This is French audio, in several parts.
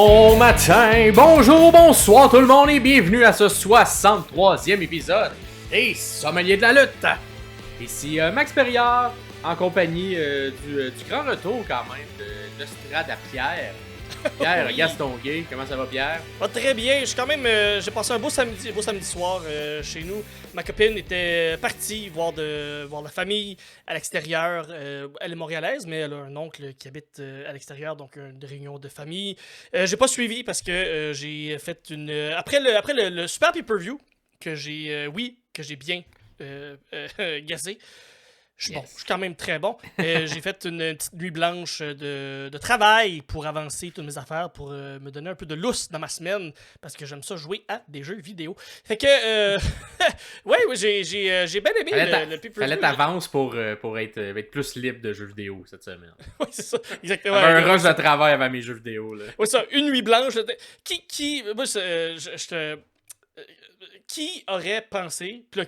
Bon matin, bonjour, bonsoir tout le monde et bienvenue à ce 63e épisode des Sommeliers de la lutte. Ici Max Perriard en compagnie du grand retour quand même de Strad à Pierre. Pierre Oui. Gastonguay, comment ça va Pierre? Va très bien, je suis quand même, j'ai passé un beau samedi soir chez nous. Ma copine était partie voir la famille à l'extérieur. Elle est montréalaise, mais elle a un oncle qui habite à l'extérieur, donc une réunion de famille. J'ai pas suivi parce que j'ai fait une... après le super pay-per-view, que j'ai bien gazé. Je suis quand même très bon. J'ai fait une petite nuit blanche de travail pour avancer toutes mes affaires, pour me donner un peu de lousse dans ma semaine, parce que j'aime ça jouer à des jeux vidéo. Fait que, ouais, j'ai bien aimé le pay-per-view. Fallait t'avancer pour être plus libre de jeux vidéo cette semaine. Oui, c'est ça, exactement. J'avais un rush de travail avant mes jeux vidéo. Là. Oui, ça, une nuit blanche. Qui aurait pensé, puis là,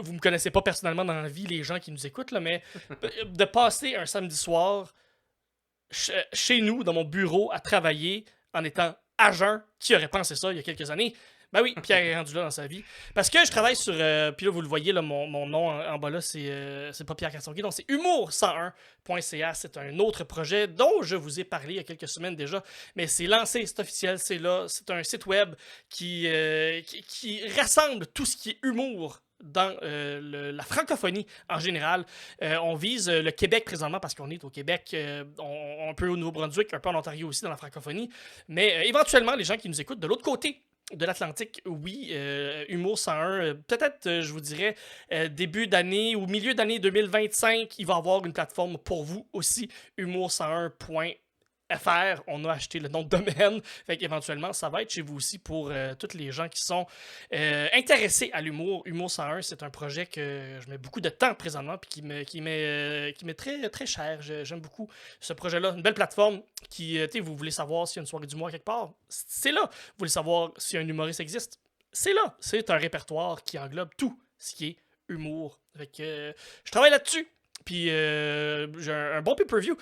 vous me connaissez pas personnellement dans la vie, les gens qui nous écoutent, là, mais de passer un samedi soir chez nous, dans mon bureau, à travailler en étant à jeun, qui aurait pensé ça il y a quelques années? Ben oui, Pierre est rendu là dans sa vie. Parce que je travaille sur... puis là, vous le voyez, là, mon nom en bas là, c'est pas Pierre Castonguay, donc c'est humour101.ca. C'est un autre projet dont je vous ai parlé il y a quelques semaines déjà. Mais c'est lancé, c'est officiel, c'est là. C'est un site web qui rassemble tout ce qui est humour dans la francophonie en général. On vise le Québec présentement parce qu'on est au Québec, un peu au Nouveau-Brunswick, un peu en Ontario aussi dans la francophonie. Mais éventuellement, les gens qui nous écoutent de l'autre côté de l'Atlantique, oui, Humour 101, peut-être, je vous dirais, début d'année ou milieu d'année 2025, il va y avoir une plateforme pour vous aussi, humour101.fr. On a acheté le nom de domaine, fait qu'éventuellement, ça va être chez vous aussi pour tous les gens qui sont intéressés à l'humour. Humour 101, c'est un projet que je mets beaucoup de temps présentement puis qui m'est très, très cher. J'aime beaucoup ce projet-là. Une belle plateforme qui, tu sais, vous voulez savoir s'il y a une soirée d'humour quelque part, c'est là. Vous voulez savoir si un humoriste existe, c'est là. C'est un répertoire qui englobe tout ce qui est humour. Fait que je travaille là-dessus. Puis j'ai un bon pay-per-view.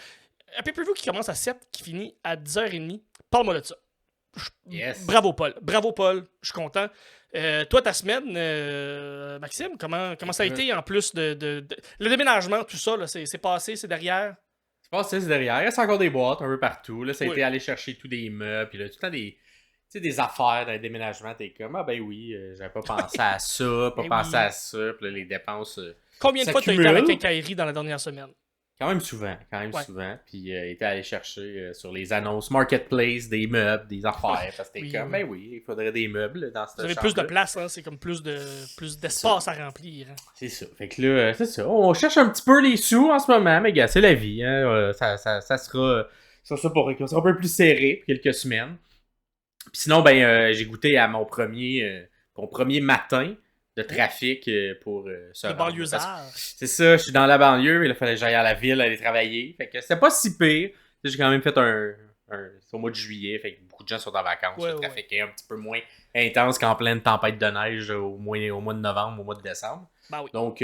Un pay-per-view qui commence à 7, qui finit à 10h30. Parle-moi de ça. Yes. Bravo, Paul. Bravo, Paul. Je suis content. Toi, ta semaine, Maxime, comment ça a été en plus de le déménagement, tout ça, là, c'est passé, c'est derrière? C'est passé, c'est derrière. Il reste encore des boîtes un peu partout. Là, ça a Oui. été aller chercher tous des meubles. Puis là, tout le temps des affaires dans le déménagement. T'es comme, ah ben oui, j'avais pas pensé à ça, pas Ben pensé oui. à ça. Puis là, les dépenses Combien de fois tu as été s'accumulent. à la quincaillerie dans la dernière semaine? Quand même souvent. Ouais. Puis était allé chercher sur les annonces Marketplace des meubles, des affaires. Parce que t'es Oui, comme, oui. ben oui, il faudrait des meubles dans cette Vous avez chambre. plus de place, hein? C'est comme plus d'espace à remplir. Hein? C'est ça. Fait que là, c'est ça. On cherche un petit peu les sous en ce moment, mais gars, c'est la vie. Hein. Ça sera ça pour ça sera un peu plus serré pour quelques semaines. Puis sinon, ben, j'ai goûté à mon premier matin de trafic pour se Le rendre. banlieusard. C'est ça, je suis dans la banlieue, il fallait que j'aille à la ville aller travailler. Fait que c'était pas si pire. J'ai quand même fait c'est au mois de juillet, fait que beaucoup de gens sont en vacances. Ouais, Le trafic est un petit peu moins intense qu'en pleine tempête de neige au mois de novembre, au mois de décembre. Ben oui. Donc,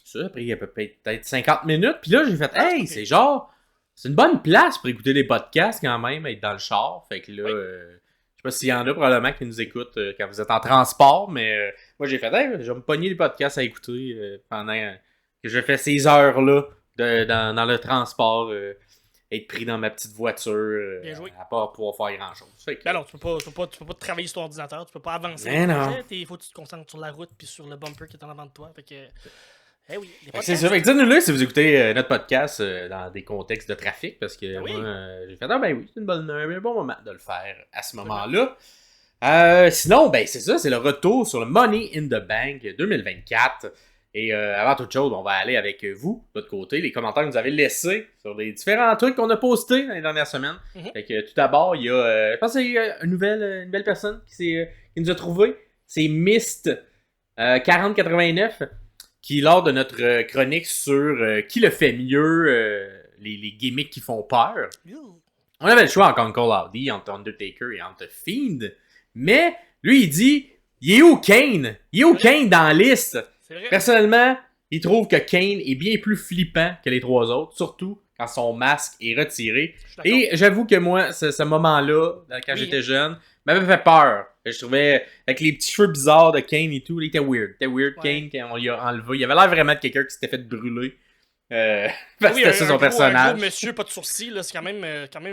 ça, après, il y a peut-être 50 minutes. Puis là, j'ai fait, Ah, hey, ok. c'est genre, c'est une bonne place pour écouter des podcasts quand même, être dans le char. Fait que là, Oui. je sais pas s'il y en a probablement qui nous écoutent quand vous êtes en transport, mais moi, j'ai fait, hey, je vais me pogner les podcasts à écouter pendant que je fais ces heures-là dans le transport, être pris dans ma petite voiture, Bien joué. à pas pouvoir faire grand-chose. Fait que, Ben non, tu peux pas travailler sur ton ordinateur, tu peux pas avancer. Mais non. Il faut que tu te concentres sur la route puis sur le bumper qui est en avant de toi. Fait que, eh oui, les Fait que c'est podcasts. ça. Fait que dites-nous-le si vous écoutez notre podcast dans des contextes de trafic, parce que Ben oui. moi, j'ai fait, ah ben oui, c'est un bon moment de le faire à ce moment-là. Sinon, ben c'est ça, c'est le retour sur le Money in the Bank 2024. Et avant toute chose, on va aller avec vous, de votre côté, les commentaires que vous avez laissés sur les différents trucs qu'on a postés dans les dernières semaines. Mhm. Fait que tout d'abord, il y a, je pense que c'est une nouvelle personne qui nous a trouvé. C'est Mist 4089 qui, lors de notre chronique sur qui le fait mieux, les gimmicks qui font peur, on avait le choix entre Uncle Howdy, entre Undertaker et entre Fiend. Mais lui, il dit, il est où Kane? Il est où Kane dans la liste? C'est vrai. Personnellement, il trouve que Kane est bien plus flippant que les trois autres, surtout quand son masque est retiré. Je suis d'accord. Et j'avoue que moi, ce moment-là, quand j'étais jeune, m'avait fait peur. Je trouvais, avec les petits cheveux bizarres de Kane et tout, il était weird. Il était weird, Ouais. Kane, quand on lui a enlevé. Il avait l'air vraiment de quelqu'un qui s'était fait brûler. Parce que Oui, c'était ça son un personnage. gros monsieur, pas de sourcils, là, c'est quand même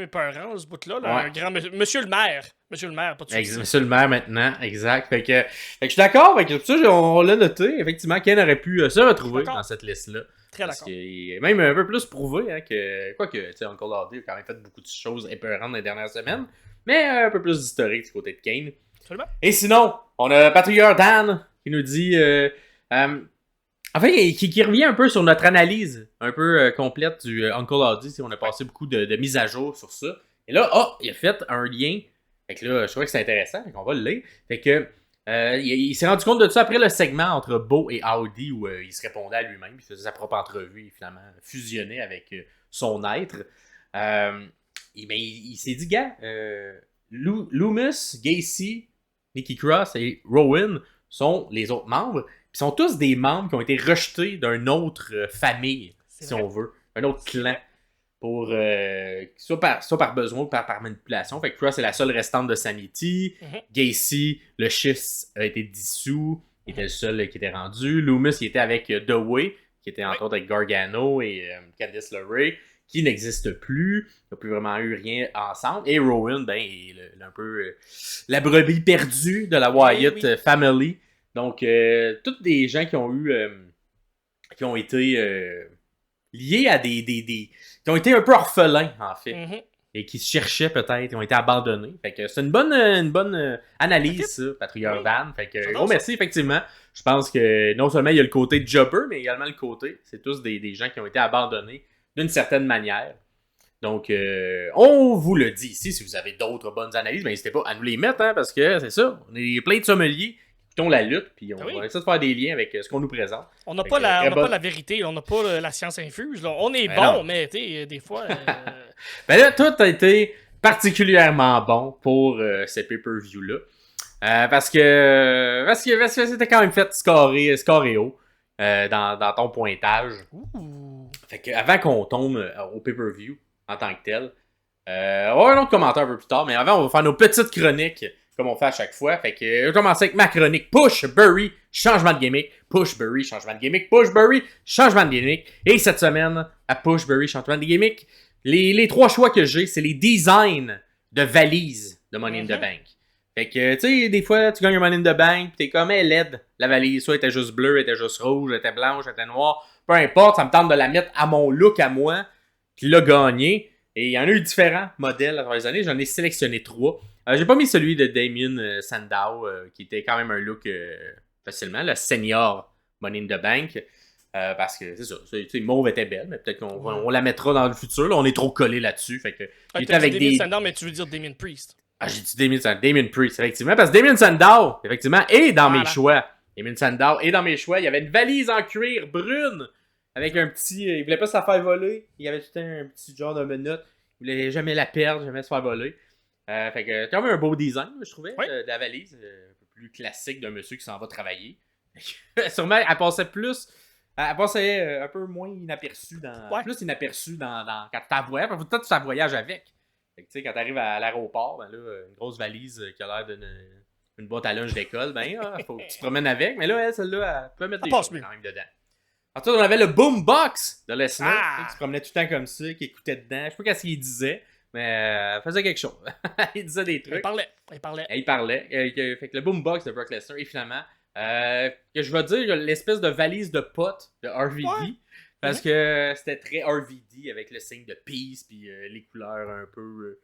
épeurant, ce bout-là. Là. Ouais. Un grand monsieur le maire. Monsieur le maire, pas de sourcils. Monsieur le maire maintenant, exact. Fait que je suis d'accord, fait que pour ça, on l'a noté. Effectivement, Ken aurait pu se retrouver D'accord. dans cette liste-là. Très Parce d'accord. qu'il est même un peu plus prouvé, hein, que. Quoique, tu sais, Uncle Hardy a quand même fait beaucoup de choses épeurantes dans les dernières semaines. Mais un peu plus d'historique du côté de Kane. Absolument. Et sinon, on a Patrieur Dan qui nous dit. Enfin, qui revient un peu sur notre analyse un peu complète du Uncle Hardy. On a passé beaucoup de mises à jour sur ça. Et là, il a fait un lien. Fait que là, je trouvais que c'est intéressant. Fait qu'on va le lire. Fait que il s'est rendu compte de ça après le segment entre Bo et Audi où il se répondait à lui-même. Il faisait sa propre entrevue et finalement fusionnait avec son être. Il s'est dit, gars, Loomis, Gacy, Nikki Cross et Rowan sont les autres membres. Ils sont tous des membres qui ont été rejetés d'une autre famille, si on veut. Un autre clan. Pour soit par besoin ou par manipulation. Fait que Cross est la seule restante de Sanity. Gacy, le schiste a été dissous. Il était le seul qui était rendu. Loomis, il était avec The Way, qui était entre autres avec Gargano et Candice LeRae, qui n'existe plus. Il n'y a plus vraiment eu rien ensemble. Et Rowan, ben, il est un peu la brebis perdue de la Wyatt Family. Donc, tous des gens qui ont eu qui ont été liés à qui ont été un peu orphelins, en fait. Et qui se cherchaient peut-être, qui ont été abandonnés. Fait que c'est une bonne analyse, ça, Patrieur Dan. Fait que gros merci, effectivement. Je pense que non seulement il y a le côté jobber, mais également le côté, c'est tous des gens qui ont été abandonnés d'une certaine manière. Donc, on vous le dit ici, si vous avez d'autres bonnes analyses, ben, n'hésitez pas à nous les mettre, hein, parce que c'est ça, on est plein de sommeliers. Écoutons la lutte, puis on va essayer de faire des liens avec ce qu'on nous présente. On n'a pas la vérité, on n'a pas la science infuse. Là. On est bon, mais des fois... Ben là, toi, t'as été particulièrement bon pour ces pay-per-view-là. Parce que c'était quand même fait scorer haut dans ton pointage. Fait que avant qu'on tombe au pay-per-view en tant que tel, on va avoir un autre commentaire un peu plus tard, mais avant, on va faire nos petites chroniques comme on fait à chaque fois. Fait que je vais commencer avec ma chronique Push Bury, changement de gimmick. Push Bury, changement de gimmick. Push Bury, changement de gimmick. Et cette semaine, à Push Bury, changement de gimmick, les trois choix que j'ai, c'est les designs de valises de Money in the Bank. Fait que, tu sais, des fois, tu gagnes un Money in the Bank, pis t'es comme, elle LED, la valise. Soit elle était juste bleue, elle était juste rouge, elle était blanche, elle était noire. Peu importe, ça me tente de la mettre à mon look à moi, puis l'a gagné. Et il y en a eu différents modèles à travers les années. J'en ai sélectionné 3. J'ai pas mis celui de Damien Sandow, qui était quand même un look facilement, le senior Money in the Bank. Parce que c'est ça, Mauve était belle, mais peut-être qu'on la mettra dans le futur. Là, on est trop collé là-dessus. Fait que, il était avec Damien Sandow, mais tu veux dire Damien Priest. Ah, j'ai dit Damien Priest, effectivement. Parce que Damien Sandow, effectivement, est dans mes choix. Damien Sandow est dans mes choix. Il y avait une valise en cuir brune avec un petit. Il voulait pas se la faire voler. Il y avait tout un petit genre de minute. Il voulait jamais la perdre, jamais se faire voler. Fait que quand même un beau design, je trouvais, de la valise. Un peu plus classique d'un monsieur qui s'en va travailler. Sûrement, elle passait plus. Elle passait un peu moins inaperçue plus inaperçue quand tu voyages. Peut-être que tu voyages avec. Fait que, tu sais, quand tu arrives à l'aéroport, ben là, une grosse valise qui a l'air d'une boîte à lunch d'école, ben, faut que tu te promènes avec. Mais là, celle-là, elle peut mettre des choses quand même dedans. Ensuite, on avait le Boombox de Lesnar, qui se promenait tout le temps comme ça, qui écoutait dedans. Je sais pas ce qu'il disait, mais elle faisait quelque chose. Il disait des trucs. Il parlait. Fait que le Boombox de Brock Lesnar, et finalement, que je vais dire l'espèce de valise de potes de RVD. Parce que c'était très RVD avec le signe de peace puis les couleurs un peu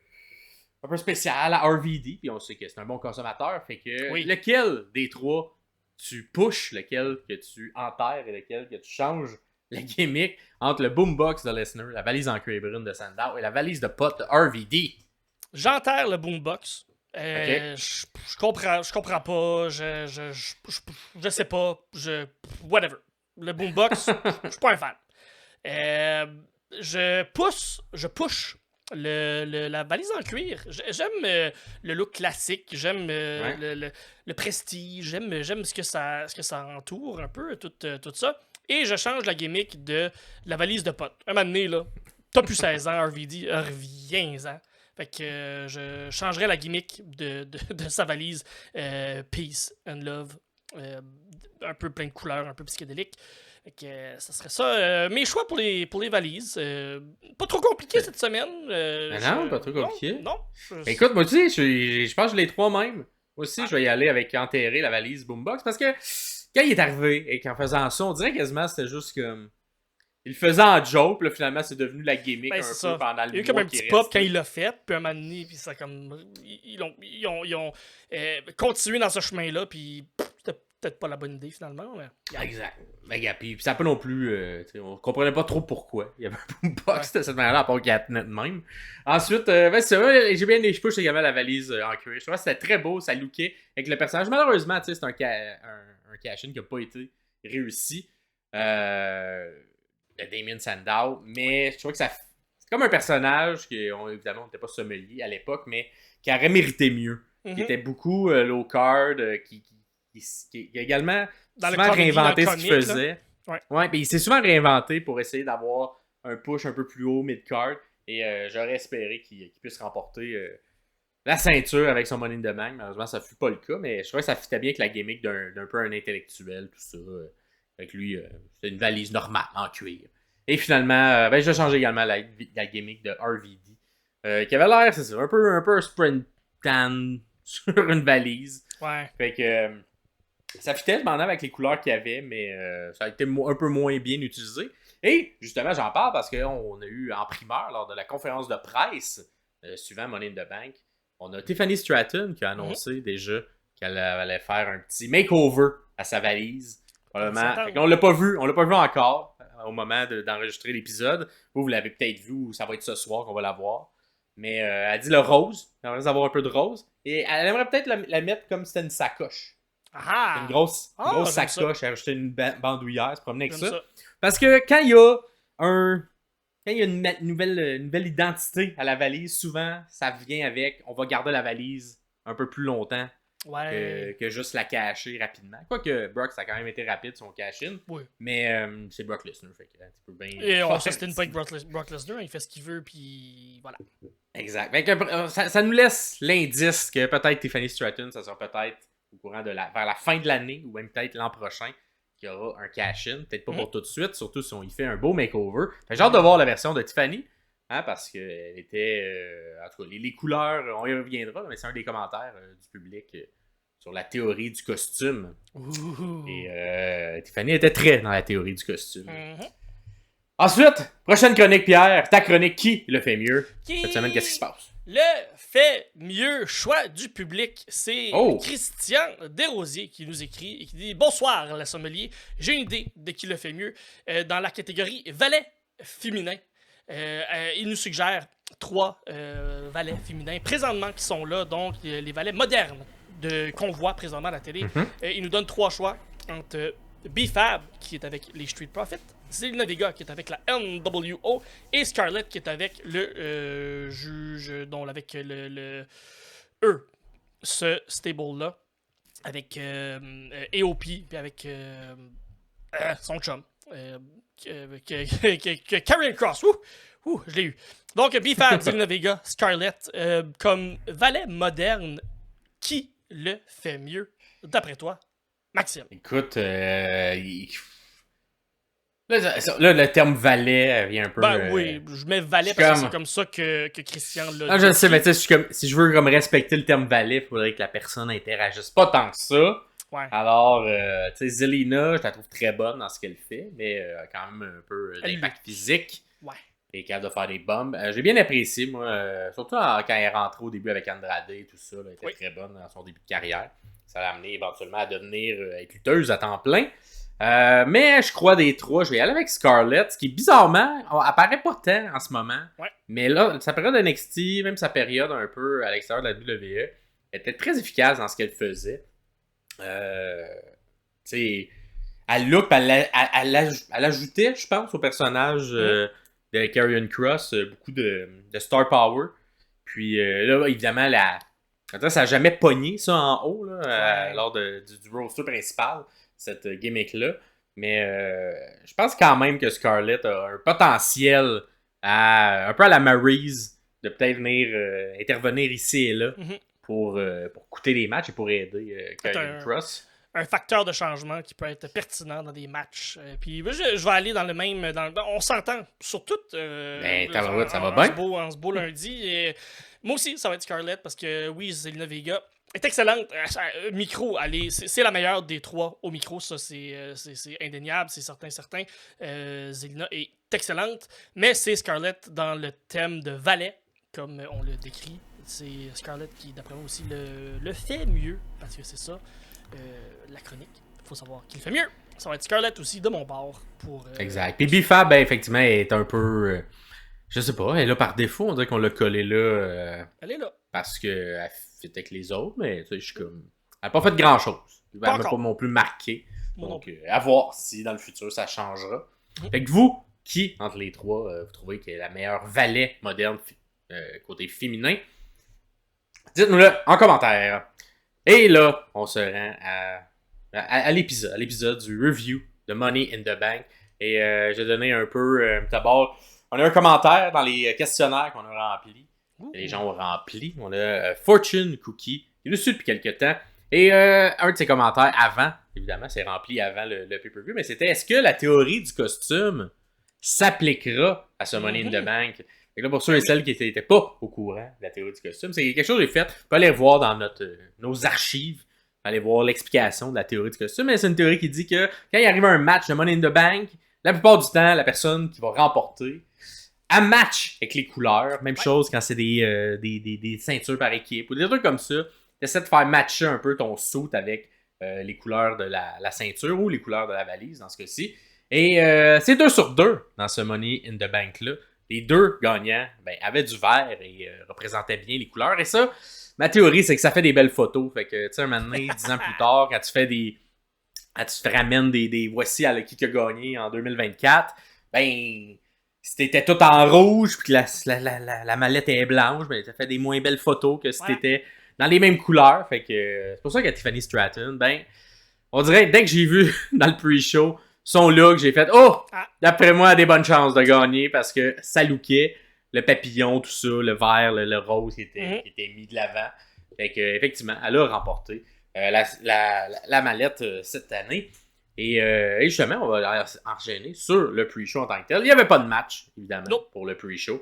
spéciales à RVD. Puis on sait que c'est un bon consommateur. Fait que lequel des trois tu pushes, lequel que tu enterres et lequel que tu changes la gimmick entre le Boombox de Lesnar, la valise en cuir brune de Sandow et la valise de potes de RVD? J'enterre le Boombox. Je comprends pas, je sais pas, whatever. Le Boombox, je suis pas un fan. Je push la valise en cuir. J'aime le look classique, j'aime le prestige, j'aime ce que ça entoure un peu, tout ça. Et je change la gimmick de la valise de potes. Un moment donné, là, t'as plus 16 ans, RVD, reviens-en. Fait que je changerais la gimmick de sa valise. Peace and love. Un peu plein de couleurs, un peu psychédélique. Fait que ça serait ça. Mes choix pour les valises. Pas trop compliqué cette semaine. Non, pas trop compliqué. Non. Écoute, moi, tu sais, je pense que je les trois même. Moi aussi, je vais y aller avec enterrer la valise Boombox parce que quand il est arrivé et qu'en faisant ça, on dirait quasiment c'était juste comme. Il le faisait en joke, puis là, finalement, c'est devenu la gimmick un peu pendant le mois. Il y a eu comme un petit pop quand il l'a fait, puis un moment donné, puis ça comme. Ils ont continué dans ce chemin-là, puis c'était peut-être pas la bonne idée finalement. Mais... Exact. Puis ça peut non plus. On comprenait pas trop pourquoi. Il y avait un boombox de cette manière-là, à part qu'il y a de même. Ensuite, c'est vrai, j'ai bien je push également la valise en cuir. Je trouve que c'était très beau, ça lookait avec le personnage. Malheureusement, c'est un cash-in qui n'a pas été réussi. De Damien Sandow, mais je trouve que c'est comme un personnage qui, évidemment, on n'était pas sommelier à l'époque, mais qui aurait mérité mieux. Qui était beaucoup low card, qui a également souvent réinventé ce qu'il faisait. Ouais, puis il s'est souvent réinventé pour essayer d'avoir un push un peu plus haut mid-card, et j'aurais espéré qu'il puisse remporter la ceinture avec son Money in the Bank. Malheureusement, ça ne fut pas le cas, mais je trouvais que ça fitait bien avec la gimmick d'un peu un intellectuel, tout ça. Avec lui, c'était une valise normale en cuir. Et finalement, je vais changer également la gimmick de RVD. Qui avait l'air, c'est ça, un peu un sprint tan sur une valise. Ouais. Fait que ça fitait cependant avec les couleurs qu'il y avait, mais ça a été un peu moins bien utilisé. Et justement, j'en parle parce qu'on a eu en primeur lors de la conférence de presse suivant Money in the Bank, on a Tiffany Stratton qui a annoncé déjà qu'elle allait faire un petit makeover à sa valise. On l'a pas vu encore au moment d'enregistrer l'épisode. Vous l'avez peut-être vu, ou ça va être ce soir qu'on va la voir. Mais elle dit le rose, elle aimerait avoir un peu de rose. Et elle aimerait peut-être la mettre comme si c'était une sacoche. Ah! Une grosse sacoche, elle a rajouté une bandoulière, se promener avec ça. ça. Parce que quand il y a une nouvelle identité à la valise, souvent ça vient avec, on va garder la valise un peu plus longtemps. Que juste la cacher rapidement. Quoique Brock, ça a quand même été rapide son cash-in. Oui. Mais c'est Brock Lesnar. Fait que tu peux bien. Et on s'estime pas avec Brock Lesnar, il fait ce qu'il veut, puis voilà. Exact. Fait que, ça nous laisse l'indice que peut-être Tiffany Stratton, ça sera peut-être au courant vers la fin de l'année, ou même peut-être l'an prochain, qu'il y aura un cash-in. Peut-être pas pour tout de suite, surtout si on y fait un beau makeover. J'ai hâte de voir la version de Tiffany. Hein, parce qu'elle était. En tout cas, les couleurs, on y reviendra, mais c'est un des commentaires du public sur la théorie du costume. Et Tiffany était très dans la théorie du costume. Ensuite, prochaine chronique, Pierre. Ta chronique, qui le fait mieux cette semaine? Qu'est-ce qui se passe? Le fait mieux choix du public, c'est Christian Desrosiers qui nous écrit et qui dit « Bonsoir, la sommelier. J'ai une idée de qui le fait mieux dans la catégorie valet féminin. » Il nous suggère 3 valets féminins présentement qui sont là, donc les valets modernes qu'on voit présentement à la télé. Il nous donne 3 choix entre B-Fab, qui est avec les Street Profits, Zelina Vega, qui est avec la NWO, et Scarlett, qui est avec le juge, avec ce stable-là, avec AOP, puis avec son chum. Karrion Kross. Je l'ai eu. Donc, B-Fab, Zelina Vega, Scarlett, comme valet moderne, qui le fait mieux, d'après toi, Maxime? Écoute, là, le terme valet vient un peu... oui, je mets valet parce que c'est comme ça que Christian l'a dit. Je sais, mais tu sais, si je veux comme respecter le terme valet, il faudrait que la personne interagisse pas tant que ça. Ouais. Alors, tu sais, Zelina, je la trouve très bonne dans ce qu'elle fait, mais quand même un peu d'impact physique. Ouais. Et capable de faire des bombes. J'ai bien apprécié, moi, surtout quand elle est rentrée au début avec Andrade et tout ça. Elle était très bonne dans son début de carrière. Ça l'a amené éventuellement à devenir être lutteuse à temps plein. Mais je crois des 3, je vais y aller avec Scarlett, ce qui bizarrement apparaît pas tant en ce moment. Ouais. Mais là, sa période NXT, même sa période un peu à l'extérieur de la WWE, elle était très efficace dans ce qu'elle faisait. Tu sais, elle look, elle ajoutait, je pense, au personnage de Karrion Kross beaucoup de star power. Puis là, évidemment, ça n'a jamais pogné ça en haut là, lors du roster principal, cette gimmick-là. Mais je pense quand même que Scarlett a un potentiel un peu à la Maryse, de peut-être venir intervenir ici et là pour coûter les matchs et pour aider Karrion Kross. Un facteur de changement qui peut être pertinent dans des matchs. Puis je vais aller dans le même... on s'entend sur tout. Ça va bien. En ce beau lundi. Et moi aussi, ça va être Scarlett parce que oui, Zelina Vega est excellente. Micro, c'est la meilleure des trois au micro. Ça, c'est indéniable. C'est certain. Zelina est excellente. Mais c'est Scarlett dans le thème de valet, comme on le décrit. C'est Scarlett qui, d'après moi aussi, le fait mieux. Parce que c'est ça. La chronique. Il faut savoir qui le fait mieux. Ça va être Scarlett aussi de mon bord. Exact. Puis Bifa, effectivement, est un peu... je sais pas, elle est là par défaut. On dirait qu'on l'a collé là. Elle est là. Parce qu'elle fit avec les autres, mais tu sais, je suis comme... Elle n'a pas fait grand-chose. Elle m'a pas non plus marqué. Donc, à voir si dans le futur, ça changera. Fait que vous, qui, entre les trois, vous trouvez qu'elle est la meilleure valet moderne côté féminin? Dites-nous-le en commentaire. Et là, on se rend à l'épisode du review de Money in the Bank. Et j'ai donné un peu... d'abord, on a un commentaire dans les questionnaires qu'on a remplis. Les gens ont rempli. On a Fortune Cookie, qui est dessus depuis quelques temps. Et un de ses commentaires avant, évidemment, c'est rempli avant le pay-per-view, mais c'était: est-ce que la théorie du costume s'appliquera à ce Money in the Bank? Et là, pour ceux et celles qui n'étaient pas au courant de la théorie du costume, c'est quelque chose que j'ai fait. Vous pouvez aller voir dans nos archives, aller voir l'explication de la théorie du costume. Mais c'est une théorie qui dit que quand il arrive un match de Money in the Bank, la plupart du temps, la personne qui va remporter, elle match avec les couleurs. Même chose quand c'est des ceintures par équipe ou des trucs comme ça. Tu essaies de faire matcher un peu ton suit avec les couleurs de la ceinture ou les couleurs de la valise dans ce cas-ci. Et c'est 2 sur 2 dans ce Money in the Bank-là. Les deux gagnants avaient du vert et représentaient bien les couleurs. Et ça, ma théorie, c'est que ça fait des belles photos. Fait que, tu sais, un moment donné, 10 ans plus tard, quand tu fais quand tu te ramènes des voici à qui a gagné en 2024, si t'étais tout en rouge puis que la mallette est blanche, ça fait des moins belles photos que si t'étais dans les mêmes couleurs. Fait que c'est pour ça qu'à Tiffany Stratton, on dirait, dès que j'ai vu dans le pre-show son look, j'ai fait: oh! D'après moi, elle a des bonnes chances de gagner parce que ça lookait. Le papillon, tout ça, le vert, le rose qui était mis de l'avant. Fait que, effectivement, elle a remporté la mallette cette année. Et justement, on va enchaîner sur le pre-show en tant que tel. Il n'y avait pas de match, évidemment, pour le pre-show.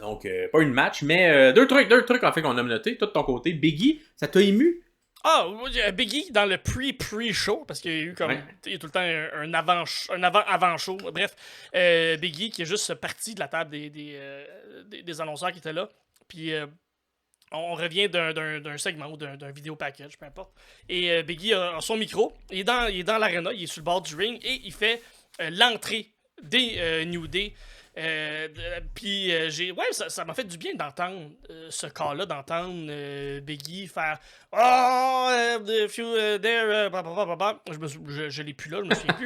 Donc, pas une match, mais deux trucs en fait qu'on a noté. Toi, de ton côté, Biggie, ça t'a ému? Ah, Biggie dans le pre-show, parce qu'il y a eu comme. Il y a tout le temps un avant-show. Bref, Biggie qui est juste parti de la table des annonceurs qui étaient là. Puis on revient d'un segment ou d'un vidéo package, peu importe. Et Biggie a son micro. Il est dans l'arena, il est sur le bord du ring et il fait l'entrée des New Day. Puis ça m'a fait du bien d'entendre ce cas-là, d'entendre Biggie faire if you there, je l'ai plus là, je me souviens plus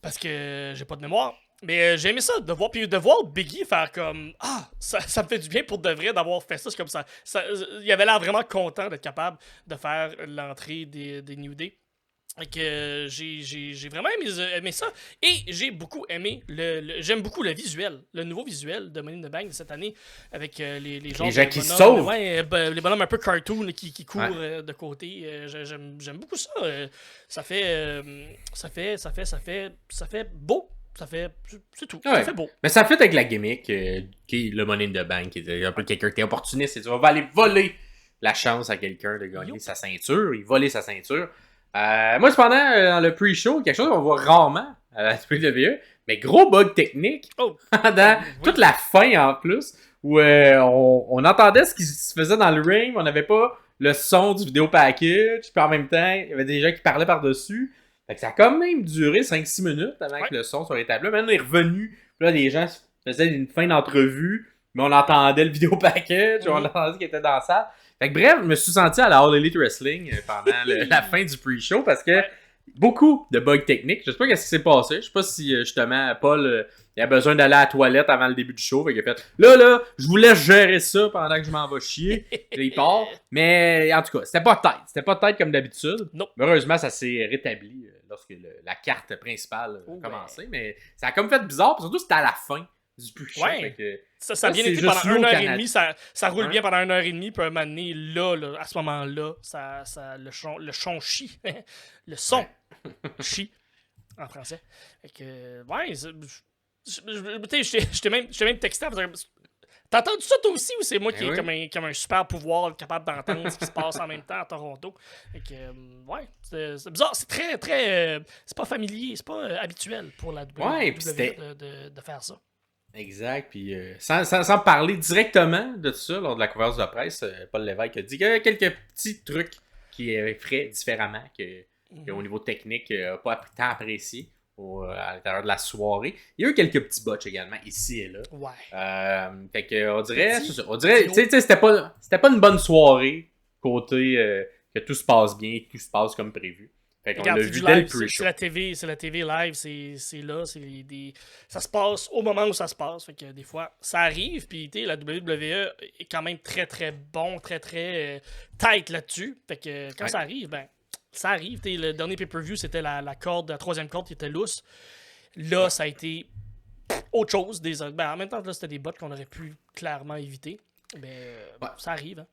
parce que j'ai pas de mémoire. Mais j'ai aimé ça, de voir Biggie faire comme ça me fait du bien pour de vrai d'avoir fait ça. C'est comme ça il avait l'air vraiment content d'être capable de faire l'entrée des New Day. Et que j'ai vraiment aimé ça. Et j'ai beaucoup aimé j'aime beaucoup le visuel, le nouveau visuel de Money in the Bank de cette année, avec les gens qui se sauvent. Les bonhommes un peu cartoon qui courent de côté. J'aime beaucoup ça. Ça fait beau. C'est tout. Ça fait beau. Mais ça fait avec la gimmick qui est le Money in the Bank, qui est un peu quelqu'un qui est opportuniste. Tu vas aller voler la chance à quelqu'un de gagner sa ceinture. Il voler sa ceinture. Moi, cependant, dans le pre-show, quelque chose qu'on voit rarement à la WWE, mais gros bug technique pendant toute la fin en plus, où on entendait ce qui se faisait dans le ring, mais on n'avait pas le son du vidéo package, puis en même temps, il y avait des gens qui parlaient par-dessus. Fait que ça a quand même duré 5-6 minutes avant que le son soit rétabli. Maintenant, on est revenu, puis là, les gens faisaient une fin d'entrevue, mais on entendait le vidéo package, on entendait qu'il était dans la salle. Fait que bref, je me suis senti à la All Elite Wrestling pendant la fin du pre-show parce que beaucoup de bugs techniques. Je sais pas ce qui s'est passé. Je sais pas si justement Paul il a besoin d'aller à la toilette avant le début du show. Fait qu'il a fait là, je vous laisse gérer ça pendant que je m'en vais chier. Et là, il part. Mais en tout cas, c'était pas tête. C'était pas tête comme d'habitude. Non. Heureusement, ça s'est rétabli lorsque la carte principale a commencé. Mais ça a comme fait bizarre. Puis surtout, c'était à la fin du plus chaud. Ouais. Fait que, Ça a bien c'est été juste pendant nous au 1 heure et Canada. demie. Ça roule Ouais. bien pendant 1 heure et demie. Puis à un moment donné, là, à ce moment-là, le son chie. Le son Ouais. chie en français. Fait que, ouais, tu sais, je t'ai même texté. T'as entendu ça toi aussi ou c'est moi Ben qui ai oui. comme un super pouvoir capable d'entendre ce qui se passe en même temps à Toronto? Fait que, ouais, c'est bizarre. C'est très, très. C'est pas familier, c'est pas habituel pour la Ouais, puis WWE c'était. de faire ça. Exact, puis sans parler directement de ça lors de la conférence de presse, Paul Lévesque a dit qu'il y a quelques petits trucs qui feraient différemment, qu'au niveau technique, n'a pas tant apprécié à l'intérieur de la soirée. Il y a eu quelques petits botches également, ici et là. Ouais. Fait que, on dirait, Petit, c'est ça, on dirait, gros. tu sais, c'était pas une bonne soirée, côté que tout se passe bien, tout se passe comme prévu. Fait qu'on Regarde, l'a c'est vu du dès le live, c'est pre-show. c'est la TV live, c'est là, ça se passe au moment où ça se passe. Fait que des fois, ça arrive, puis la WWE est quand même très très bon, très très tight là-dessus. Fait que quand Ouais. ça arrive, ben ça arrive. Le dernier pay-per-view, c'était la troisième corde qui était lousse. Là, ça a été autre chose. Ben, en même temps, là, c'était des bots qu'on aurait pu clairement éviter. Mais Ouais. ça arrive. Hein.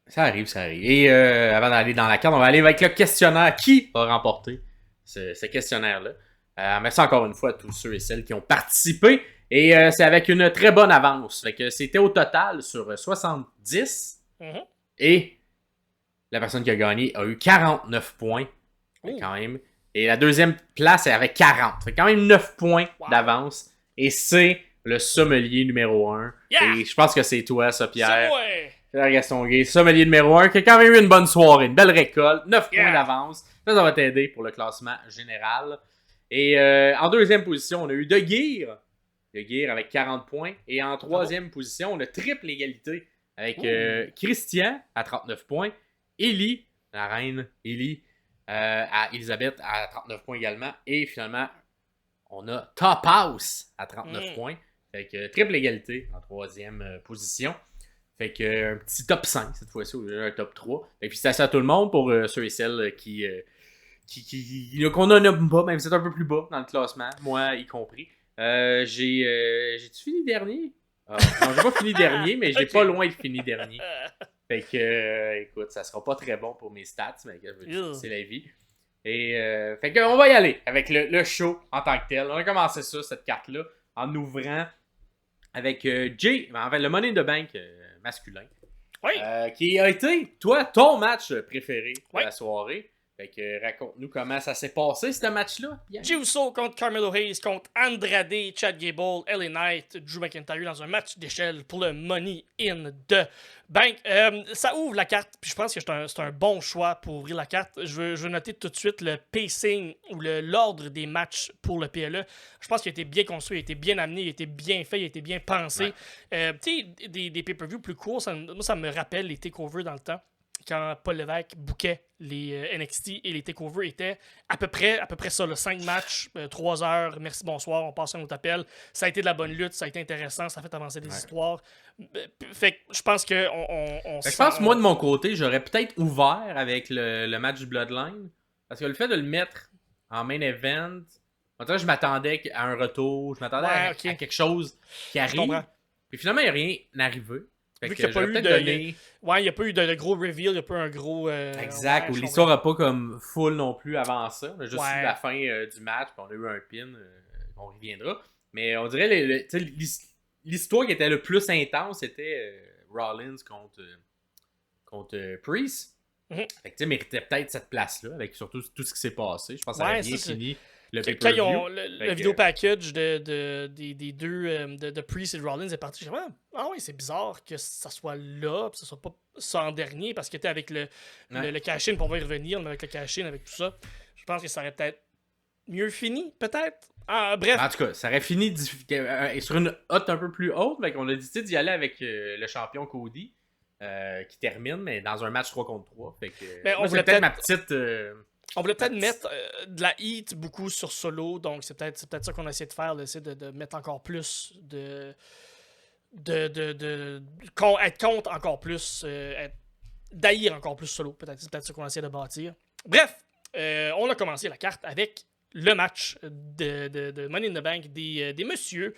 Ça arrive, ça arrive. Et avant d'aller dans la carte, on va aller avec le questionnaire. Qui a remporté ce questionnaire-là? Merci encore une fois à tous ceux et celles qui ont participé. Et c'est avec une très bonne avance. Fait que c'était au total sur 70. Mhm. Et la personne qui a gagné a eu 49 points. Fait quand même. Et la deuxième place est avec 40. Fait quand même 9 points d'avance. Et c'est le sommelier numéro 1. Yeah! Et je pense que c'est toi, ça, Pierre. C'est moi! Pierre Gaston Gay, sommelier numéro 1, qui a quand même eu une bonne soirée, une belle récolte, 9 Yeah. points d'avance. Ça va t'aider pour le classement général. Et en deuxième position, on a eu De Geer. De Geer avec 40 points. Et en troisième position, on a triple égalité avec Christian à 39 points. Ellie, la reine Ellie, à Elisabeth à 39 points également. Et finalement, on a Top House à 39 points. Fait que triple égalité en troisième position. Fait que un petit top 5 cette fois-ci, ou un top 3. Fait que félicitations à tout le monde pour ceux et celles qu'on a pas, même si c'est un peu plus bas dans le classement, moi y compris. J'ai-tu fini dernier? Non, j'ai pas fini dernier, mais j'ai pas loin de fini dernier. Fait que, écoute, ça sera pas très bon pour mes stats, mais c'est la vie. Et fait qu'on va y aller avec le show en tant que tel. On a commencé ça, cette carte-là, en ouvrant avec Jay, en fait, le Money in the Bank masculin. Oui. Qui a été, toi, ton match préféré de Oui. la soirée. Fait que raconte-nous comment ça s'est passé, ce match-là. Jey Uso contre Carmelo Hayes, contre Andrade, Chad Gable, LA Knight, Drew McIntyre dans un match d'échelle pour le Money in the Bank. Ça ouvre la carte, puis je pense que c'est un bon choix pour ouvrir la carte. Je veux noter tout de suite le pacing ou l'ordre des matchs pour le PLE. Je pense qu'il a été bien construit, il a été bien amené, il a été bien fait, il a été bien pensé. Ouais. Tu sais, des pay-per-views plus courts, moi ça me rappelle les takeovers dans le temps. Quand Paul Lévesque bookait les NXT et les takeovers étaient à peu près ça, 5 matchs, 3 heures, merci, bonsoir, on passe à un autre appel. Ça a été de la bonne lutte, ça a été intéressant, ça a fait avancer des histoires. Fait que je pense que je pense, moi, de mon côté, j'aurais peut-être ouvert avec le match du Bloodline. Parce que le fait de le mettre en main event, en tout cas, je m'attendais à un retour, je m'attendais à quelque chose qui arrive. Puis finalement, il n'y a rien arrivé. Vu qu'il n'y a pas eu il n'y a pas eu de gros reveal, il n'y a pas eu un gros. Exact, où l'histoire n'a pas comme full non plus avant ça. On a juste eu la fin du match, puis on a eu un pin, on reviendra. Mais on dirait l'histoire qui était le plus intense, c'était Rollins contre Priest. Fait que tu sais, méritait peut-être cette place-là, avec surtout tout ce qui s'est passé. Je pense que ça a bien fini. Quand ils ont le vidéo package des deux de Priest et de Rollins est parti, je me dis, ah oui, c'est bizarre que ça soit là, que ce soit pas ça en dernier, parce que t'es avec le cash-in, pour on va y revenir, mais avec le cash-in, avec tout ça. Je pense que ça aurait peut-être mieux fini, peut-être. Bref. En tout cas, ça aurait fini sur une note un peu plus haute, mais on a décidé d'y aller avec le champion Cody, qui termine, mais dans un match 3 contre 3. Fait que, moi, c'est peut-être ma petite... on voulait peut-être mettre de la heat beaucoup sur Solo, donc c'est peut-être ça qu'on a essayé de faire, essayer de mettre encore plus être contre encore plus, d'haïr encore plus Solo. C'est peut-être ça qu'on a essayé de bâtir. Bref, on a commencé la carte avec le match de Money in the Bank des messieurs.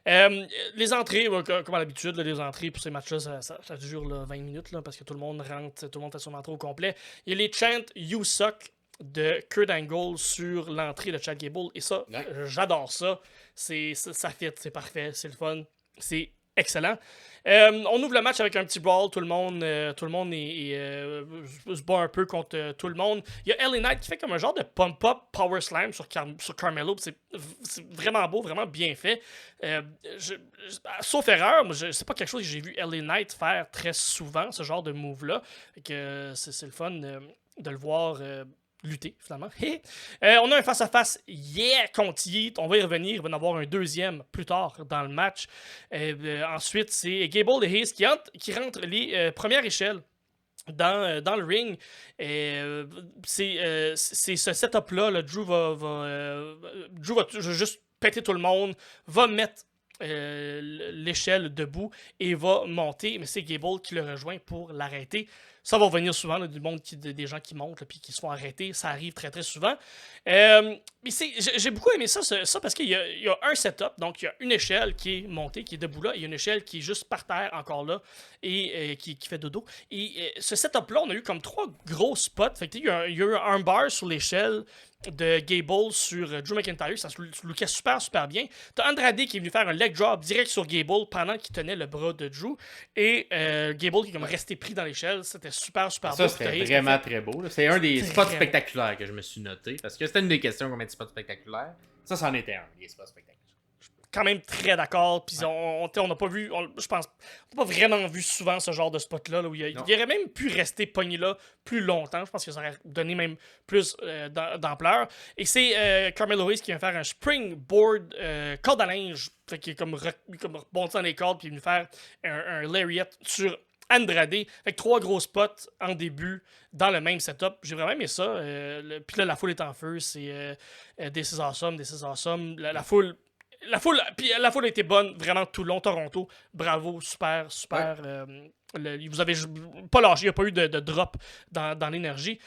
Les entrées, comme à l'habitude, les entrées pour ces matchs-là, ça dure 20 minutes parce que tout le monde rentre, tout le monde fait son entrée au complet. Il y a les chants You Suck de Kurt Angle sur l'entrée de Chad Gable. Et ça, j'adore ça. Ça fit, c'est parfait, c'est le fun. C'est excellent. On ouvre le match avec un petit brawl. Tout le monde se bat un peu contre tout le monde. Il y a LA Knight qui fait comme un genre de pump-up power slam sur Carmelo. C'est vraiment beau, vraiment bien fait. Sauf erreur, c'est pas quelque chose que j'ai vu LA Knight faire très souvent, ce genre de move-là. C'est le fun de le voir lutter, finalement. On a un face-à-face contre Yeet. On va y revenir. Il va y en avoir un deuxième plus tard dans le match. Ensuite, c'est Gable et Hayes qui rentrent les premières échelles dans le ring. C'est ce setup-là. Drew va juste péter tout le monde, va mettre l'échelle debout et va monter, mais c'est Gable qui le rejoint pour l'arrêter. Ça va venir souvent, des gens qui montent et qui se font arrêter. Ça arrive très très souvent. Mais j'ai beaucoup aimé ça parce qu'il y a un setup, donc il y a une échelle qui est montée, qui est debout là, et il y a une échelle qui est juste par terre encore là et qui fait dodo. Et ce setup-là, on a eu comme 3 gros spots. Fait que, il y a eu un armbar sur l'échelle de Gable sur Drew McIntyre. Ça se lookait super, super bien. T'as Andrade qui est venu faire un leg drop direct sur Gable pendant qu'il tenait le bras de Drew. Et Gable qui est comme resté pris dans l'échelle. C'était super, super beau. Ça, c'était vraiment très beau. C'est un des spots spectaculaires que je me suis noté. Parce que c'était une des questions, combien de spots spectaculaires. Ça, c'en était un, des spots spectaculaires. Quand même très d'accord. Puis on n'a pas vu, je pense, on n'a pas vraiment vu souvent ce genre de spot-là où il aurait même pu rester pogné là plus longtemps. Je pense que ça aurait donné même plus d'ampleur. Et c'est Carmelo Hayes qui vient faire un springboard corde à linge, qui est comme rebondi dans les cordes, puis il est venu faire un lariat sur Andrade. Fait que 3 gros spots en début dans le même setup. J'ai vraiment aimé ça. Puis là, la foule est en feu. C'est This is awesome, this is awesome. La foule a été bonne vraiment tout le long. Toronto, bravo, super. Vous avez pas lâché, il n'y a pas eu de drop dans l'énergie.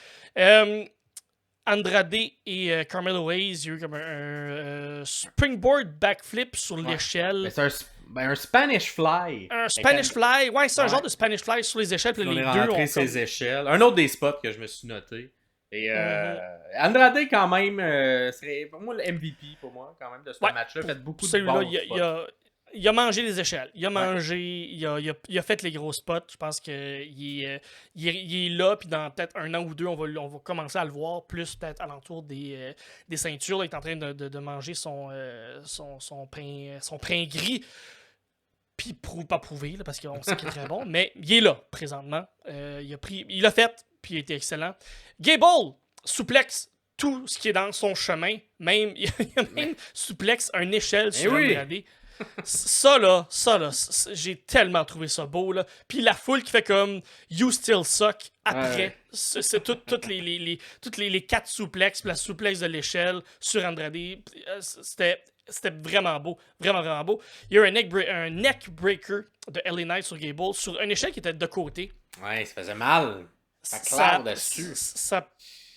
Andrade et Carmelo Hayes, il y a eu comme un springboard backflip sur l'échelle. C'est un Spanish Fly. Un Spanish Fly, c'est un genre de Spanish Fly sur les échelles. Puis on les est deux rentré ces échelles. Un autre des spots que je me suis noté. Et Andrade, quand même, serait pour moi le MVP pour moi, quand même, de ce match-là. Il a fait beaucoup de bons spots. Il a mangé les échelles. Il a mangé, il a fait les gros spots. Je pense qu'il est là, puis dans peut-être 1 an ou 2, on va commencer à le voir, plus peut-être alentour des ceintures. Là, il est en train de manger son pain gris. Puis pas prouvé, là, parce qu'on sait qu'il est très bon, mais il est là, présentement. Il l'a fait, puis il était excellent. Gable souplex tout ce qui est dans son chemin. Il a même souplex une échelle sur Andrade. Ça là, j'ai tellement trouvé ça beau, là. Puis la foule qui fait comme You Still Suck après. C'est toutes les 4 souplex, puis la souplex de l'échelle sur Andrade. C'était vraiment beau. Vraiment, vraiment beau. Il y a eu un neck breaker de LA Knight sur Gable sur une échelle qui était de côté. Ouais, ça faisait mal. Ça claire dessus. Ça n'a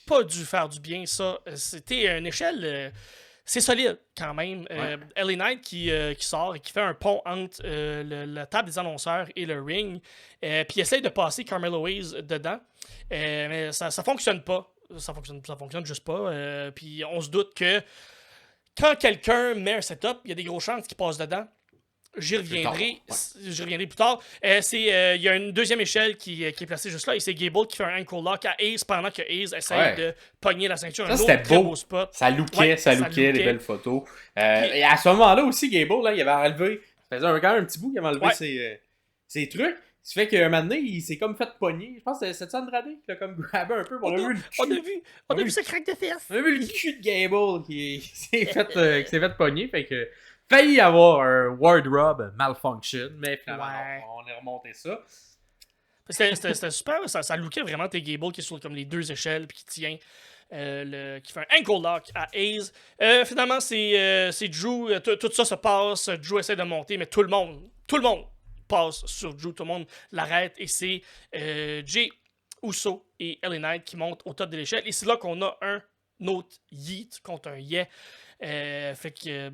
pas dû faire du bien, ça. C'était une échelle... c'est solide, quand même. LA Knight qui sort et qui fait un pont entre la table des annonceurs et le ring. Puis il essaye de passer Carmelo Hayes dedans. Mais ça fonctionne pas. Ça fonctionne juste pas. Puis on se doute que quand quelqu'un met un setup, il y a des grosses chances qu'il passe dedans. J'y reviendrai plus tard. Il y a une deuxième échelle qui est placée juste là, et c'est Gable qui fait un ankle lock à Hayes pendant que Hayes essaie de pogner la ceinture. Ça, c'était beau spot. Ça lookait, les belles photos. Et à ce moment-là aussi, Gable, là, il avait enlevé, ça faisait quand même un petit bout qu'il avait enlevé ses trucs. Ce qui fait qu'un moment donné, il s'est comme fait pogner. Je pense que c'est Andrade qui l'a comme grabé un peu. On a vu ce crack de fesses. On a vu le cul de Gable qui s'est fait pogner. Fait que failli avoir un wardrobe malfunction, mais finalement, on est remonté ça. C'était super, ça lookait vraiment tes Gable qui est sur comme les 2 échelles puis qui tient, qui fait un ankle lock à Hayes. Finalement, c'est Drew, tout ça se passe, Drew essaie de monter, mais tout le monde passe sur Drew, tout le monde l'arrête, et c'est Jey Uso et LA Knight qui montent au top de l'échelle, et c'est là qu'on a un autre yeet contre un yeah. Fait que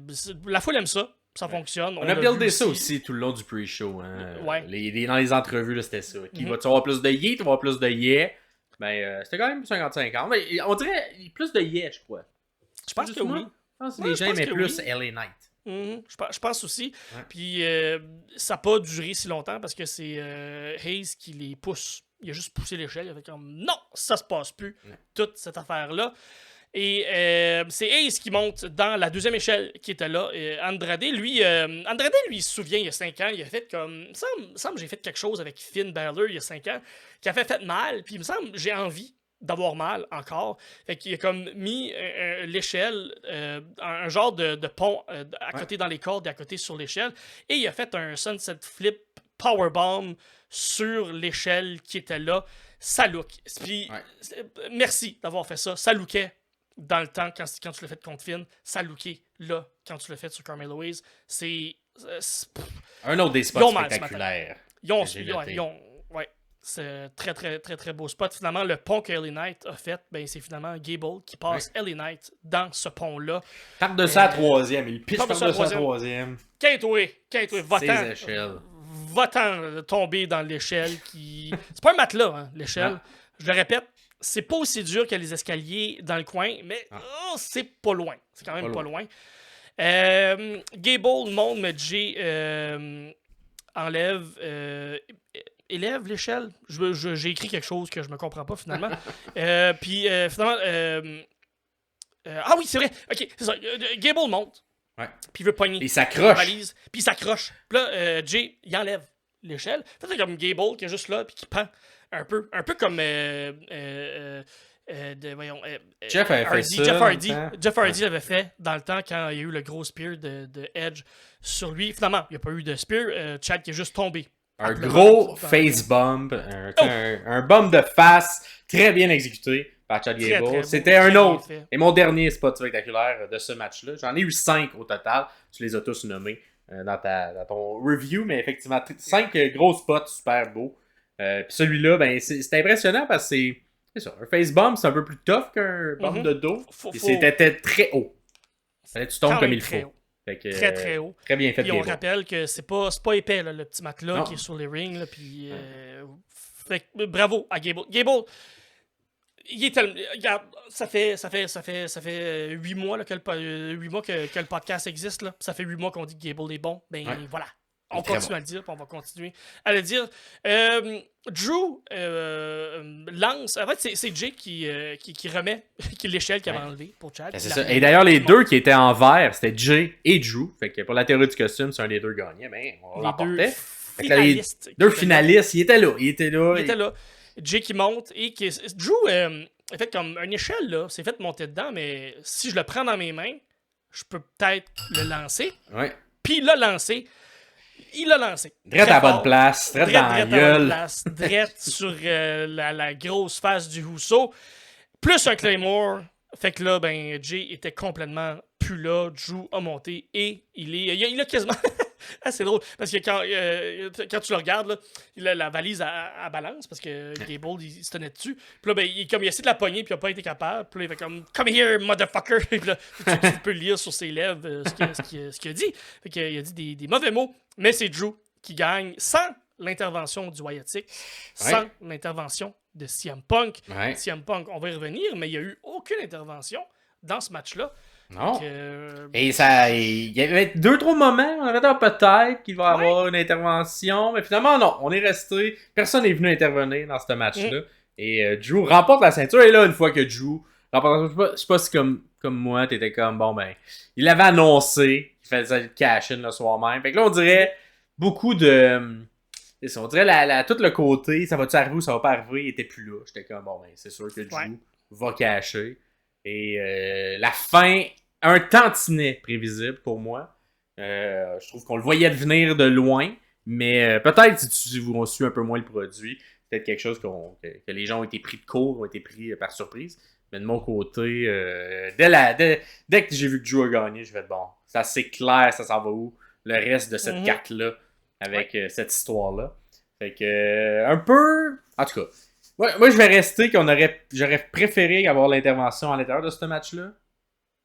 la foule aime ça. Ça fonctionne. On a buildé ça aussi tout le long du pre-show. Hein. Ouais. Dans les entrevues, là, c'était ça. Qui Mhm. va-tu avoir plus de yeah, tu vas avoir plus de yeah. Ben, c'était quand même 50-50. Mais on dirait plus de yeah, je crois. Je pense que oui. Je pense que Ouais, les je gens pense aimaient que plus oui. LA Knight. Je pense aussi. Ouais. Puis ça n'a pas duré si longtemps parce que c'est Hayes qui les pousse. Il a juste poussé l'échelle. Il a fait comme non, ça se passe plus. Ouais. Toute cette affaire-là. Et c'est Hayes qui monte dans la deuxième échelle qui était là. Andrade, lui, il se souvient, il y a 5 ans, il a fait comme... Il me semble que j'ai fait quelque chose avec Finn Balor il y a 5 ans qui a fait mal. Puis il me semble que j'ai envie d'avoir mal encore. Fait qu'il a comme mis l'échelle, un genre de pont à côté dans les cordes et à côté sur l'échelle. Et il a fait un sunset flip powerbomb sur l'échelle qui était là. Ça look. Puis, merci d'avoir fait ça. Ça lookait dans le temps quand tu l'as fait contre Finn. Ça lookait là quand tu l'as fait sur Carmelo Hayes. C'est un autre des spots spectaculaires. Ouais. C'est très, très, très, très beau spot. Finalement, le pont que LA Knight a fait, ben, c'est finalement Gable qui passe LA Knight dans ce pont-là. Tape de ça à troisième. Il pisse par de ça à troisième. Quinte-toi, va-t'en tomber dans l'échelle qui... C'est pas un matelas, hein, l'échelle. Non. Je le répète, c'est pas aussi dur que les escaliers dans le coin, mais c'est pas loin. C'est quand même pas loin. Gable monte, mais Jay enlève... élève l'échelle. J'ai écrit quelque chose que je me comprends pas finalement. Puis finalement... ah oui, c'est vrai. Ok, c'est ça. Gable monte. Ouais. Puis il veut pogner. Il s'accroche. Puis il s'accroche. Puis là, Jay, il enlève l'échelle. C'est comme Gable qui est juste là puis qui pend un peu comme Jeff avait fait ça. Jeff Hardy l'avait fait dans le temps quand il y a eu le gros spear de Edge sur lui. Finalement, il n'y a pas eu de spear. Chad qui est juste tombé. Un gros face bump. Un bump de face très bien exécuté par Chad Gable. C'était un autre. Et mon dernier spot spectaculaire de ce match-là. J'en ai eu 5 au total. Tu les as tous nommés dans ton review. Mais effectivement, 5 gros spots super beaux. Puis celui-là, ben, c'est impressionnant parce que c'est ça. Un face bump, c'est un peu plus tough qu'un bump de dos. Et c'était très haut. Fallait que tu tombes comme il faut. Fait que, très très haut. Très bien fait. Puis on rappelle que c'est pas épais là, le petit matelas qui est sur les rings. Là, puis, fait que, bravo à Gable. Gable, il est tellement. Regarde, ça fait 8 mois, là, que le podcast existe. Là. Ça fait 8 mois qu'on dit que Gable est bon. Ben voilà. On continue à le dire, puis on va continuer à le dire. Drew lance. En fait, c'est Jake qui remet l'échelle qu'il avait enlevée pour Chad. C'est ça. Et d'ailleurs, les deux qui étaient en vert, c'était Jay et Drew. Fait que pour la théorie du costume, c'est un des deux gagnants. Mais on l'emportait. Deux finalistes, ils étaient là. Jay qui monte et qui. Drew a fait comme une échelle, là. C'est fait monter dedans, mais si je le prends dans mes mains, je peux peut-être le lancer. Ouais. Puis il l'a lancé. Drette à la bonne place. Drette dans la gueule. Drette sur la grosse face du Husso. Plus un Claymore. Fait que là, ben, Jay était complètement plus là. Drew a monté et il a quasiment... c'est drôle. Parce que quand tu le regardes, là, la valise à balance, parce que Gable, il se tenait dessus. Puis là, ben, il essaie de la pogner, puis il n'a pas été capable. Puis là, il fait comme « Come here, motherfucker! » Puis là, tu peux lire sur ses lèvres ce qu'il a dit. Fait qu'il a dit des mauvais mots. Mais c'est Drew qui gagne sans l'intervention du Wyatt Six, sans l'intervention de CM Punk. Ouais. CM Punk, on va y revenir, mais il n'y a eu aucune intervention dans ce match-là. Non. Et il y avait 2-3 moments, on avait dit peut-être qu'il va y avoir une intervention, mais finalement non, on est resté, personne n'est venu intervenir dans ce match-là. Et Drew remporte la ceinture, et là, une fois que Drew remporte, je sais pas si comme moi, t'étais comme, bon ben, il avait annoncé qu'il faisait le cash-in le soir même. Fait que là, on dirait beaucoup de... on dirait tout le côté, ça va-tu arriver ou ça va pas arriver, il était plus là. J'étais comme, bon ben, c'est sûr que Drew va cacher. Et la fin, un tantinet prévisible pour moi. Je trouve qu'on le voyait venir de loin, mais peut-être si tu suis un peu moins le produit, peut-être quelque chose que les gens ont été pris de court, ont été pris par surprise. Mais de mon côté, dès que j'ai vu que Drew a gagné, je vais être bon. Ça c'est clair, ça s'en va où? Le reste de cette carte-là, avec cette histoire-là. Fait que, un peu... En tout cas, Moi, je vais rester j'aurais préféré avoir l'intervention à l'intérieur de ce match-là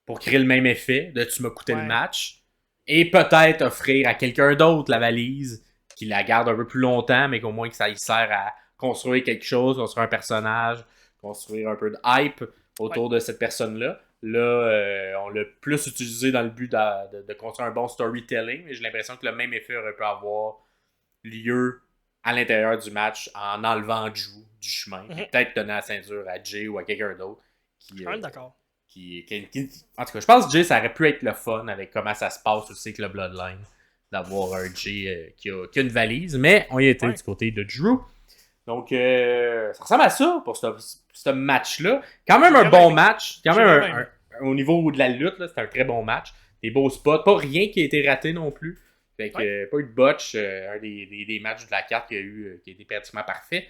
pour créer le même effet de tu m'as coûté le match et peut-être offrir à quelqu'un d'autre la valise qui la garde un peu plus longtemps, mais qu'au moins que ça y sert à construire quelque chose, construire un personnage, construire un peu de hype autour de cette personne-là. Là, on l'a plus utilisé dans le but de construire un bon storytelling, mais j'ai l'impression que le même effet aurait pu avoir lieu à l'intérieur du match en enlevant Drew du chemin. Peut-être donner la ceinture à Jay ou à quelqu'un d'autre. D'accord. En tout cas, je pense que Jay, ça aurait pu être le fun avec comment ça se passe aussi avec le Bloodline. D'avoir un Jay qui a une valise. Mais on y était du côté de Drew. Donc, ça ressemble à ça pour ce match-là. Quand même un bon match. Quand même au niveau de la lutte, c'était un très bon match. Des beaux spots. Pas rien qui a été raté non plus. Fait que pas eu de botch. Un des matchs de la carte qui a été pratiquement parfait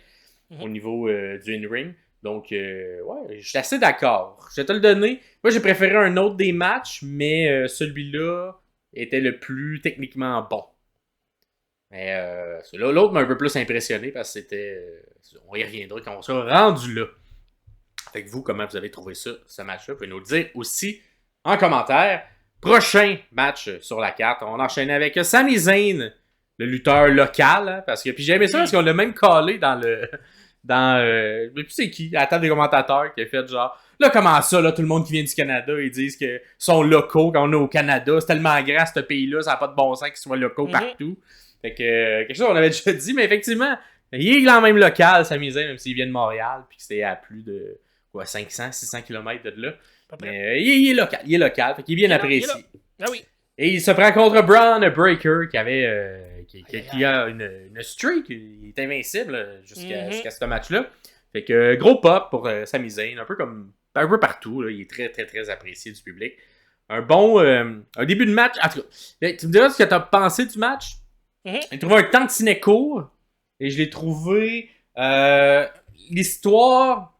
au niveau du in-ring. Donc, je suis assez d'accord. Je vais te le donner. Moi, j'ai préféré un autre des matchs, mais celui-là était le plus techniquement bon. Mais l'autre m'a un peu plus impressionné parce que c'était... on y reviendra quand on sera rendu là. Fait que vous, comment vous avez trouvé ça, ce match-là? Vous pouvez nous le dire aussi en commentaire. Prochain match sur la carte, on enchaîne avec Sami Zayn, le lutteur local. Hein, parce que puis j'ai aimé ça parce qu'on l'a même collé dans le... je sais plus c'est qui, la table des commentateurs qui a fait genre là comment ça là tout le monde qui vient du Canada ils disent que sont locaux quand on est au Canada, c'est tellement grand ce pays là, ça n'a pas de bon sens qu'ils soient locaux partout. Fait que quelque chose qu'on avait déjà dit, mais effectivement il est quand même local Sami Zayn, même s'il vient de Montréal puis que c'est à plus de 500-600 km de là, mais il est local, fait qu'il est bien apprécié. Ah oui. Et il se prend contre Braun Breaker qui avait qui a une streak. Il est invincible jusqu'à ce match-là. Fait que gros pop pour Sami Zayn, un peu partout. Là, il est très très très apprécié du public. Un début de match. En tout cas, tu me diras ce que tu as pensé du match. J'ai trouvé un tantinet court et je l'ai trouvé l'histoire.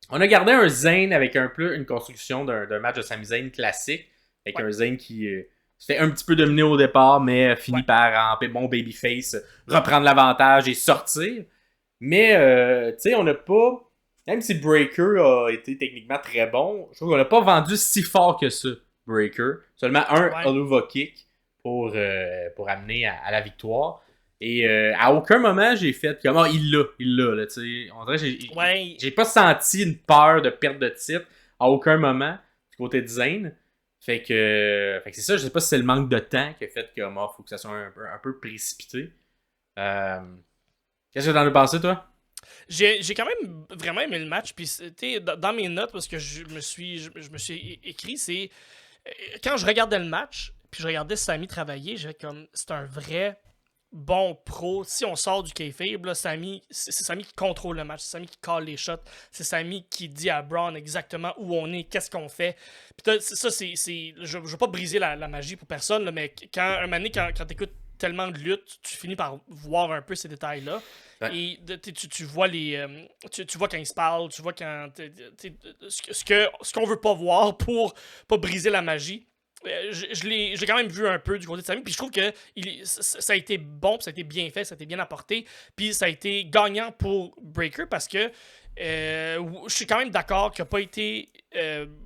On a gardé un Zayn avec un peu une construction d'un match de Sami Zayn classique avec un Zayn qui se fait un petit peu dominer au départ, mais finit par, en bon babyface, reprendre l'avantage et sortir. Mais, tu sais, on n'a pas... Même si Breaker a été techniquement très bon, je trouve qu'on n'a pas vendu si fort que ça, Breaker. Seulement un Oluva Kick pour amener à la victoire. Et à aucun moment, j'ai fait comme... il l'a, là, tu sais. On dirait que j'ai pas senti une peur de perte de titre à aucun moment du côté de Zayn. Fait que c'est ça, je sais pas si c'est le manque de temps qui a fait que faut que ça soit un peu précipité. Qu'est-ce que t'en as pensé, toi? J'ai quand même vraiment aimé le match, puis c'était dans mes notes, parce que je me suis écrit, c'est... Quand je regardais le match, puis je regardais Sami travailler, j'avais comme... C'est un vrai bon pro. Si on sort du kayfabe, là, c'est Sami qui contrôle le match, c'est Sami qui call les shots, c'est Sami qui dit à Braun exactement où on est, qu'est-ce qu'on fait. Puis ça, je veux pas briser la magie pour personne, là, mais un moment donné, quand t'écoutes tellement de lutte, tu finis par voir un peu ces détails-là. Ouais. Et tu vois tu vois quand ils se parlent, tu vois quand ce qu'on veut pas voir pour pas briser la magie. J'ai quand même vu un peu du côté de Sami, puis je trouve que ça a été bon, ça a été bien fait, ça a été bien apporté, puis ça a été gagnant pour Breaker parce que je suis quand même d'accord qu'il n'a pas été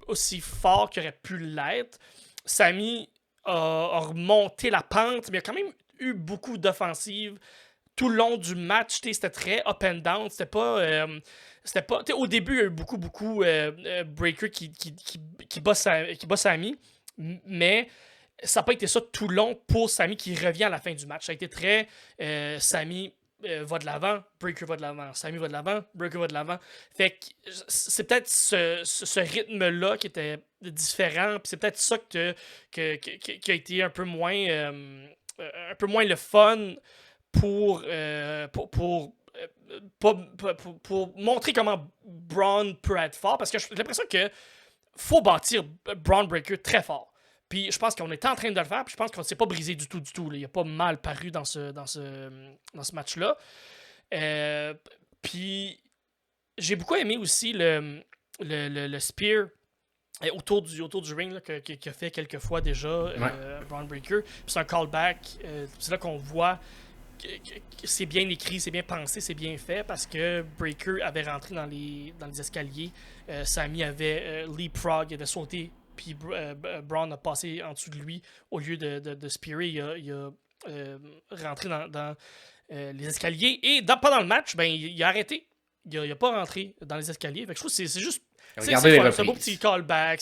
aussi fort qu'il aurait pu l'être. Sami a remonté la pente, mais il a quand même eu beaucoup d'offensives tout le long du match. C'était très up and down, c'était pas au début, il y a eu beaucoup Breaker qui bat Sami. Mais ça n'a pas été ça tout le long pour Sami qui revient à la fin du match. Ça a été très Sami va de l'avant, Breaker va de l'avant, Sami va de l'avant, Breaker va de l'avant. Fait que c'est peut-être ce rythme-là qui était différent. Puis c'est peut-être ça qui a été un peu moins le fun pour montrer comment Braun peut être fort. Parce que j'ai l'impression que faut bâtir Braun Breaker très fort. Puis je pense qu'on était en train de le faire, puis je pense qu'on ne s'est pas brisé du tout. Là. Il a pas mal paru dans ce match-là. Puis j'ai beaucoup aimé aussi le spear autour du ring là, qu'il a fait quelques fois déjà, Braun Breaker. Puis c'est un callback. C'est là qu'on voit c'est bien écrit, c'est bien pensé, c'est bien fait parce que Breaker avait rentré dans les escaliers. Sami avait leapfrog, il avait sauté, puis Braun a passé en dessous de lui au lieu de spearer. Il a rentré dans les escaliers et pendant le match, ben, il a arrêté. Il a pas rentré dans les escaliers. Fait que je trouve que c'est juste. Regardez les C'est un beau reprises. petit callback.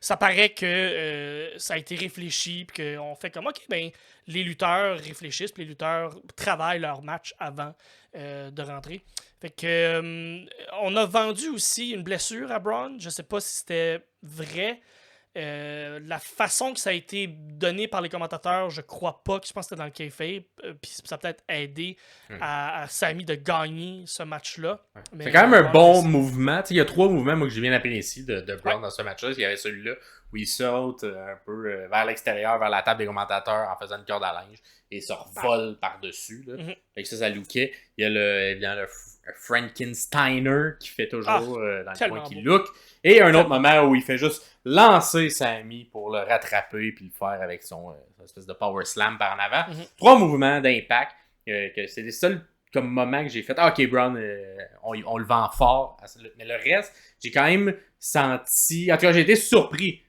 Ça paraît que ça a été réfléchi. Puis qu'on fait comme, OK, ben, les lutteurs réfléchissent. Puis les lutteurs travaillent leur match avant de rentrer. Fait que on a vendu aussi une blessure à Braun. Je sais pas si c'était vrai. La façon que ça a été donné par les commentateurs, je crois pas, que je pense que c'était dans le kayfabe, puis ça a peut-être aidé à Sami de gagner ce match-là. C'est quand même un bon mouvement. Il y a 3 mouvements moi, que j'ai bien apprécié de Braun dans ce match-là. Il y avait celui-là où il saute un peu vers l'extérieur, vers la table des commentateurs en faisant une corde à linge et se revole par-dessus. Fait que ça lookait. Il y a évidemment le Frankensteiner qui fait toujours dans le coin qui look. Et un autre moment où il fait juste lancer Sami pour le rattraper puis le faire avec son espèce de power slam par en avant. 3 mouvements d'impact. Que c'est les seuls comme moments que j'ai fait. OK, Braun, on le vend fort. Mais le reste, j'ai quand même senti. En tout cas, j'ai été surpris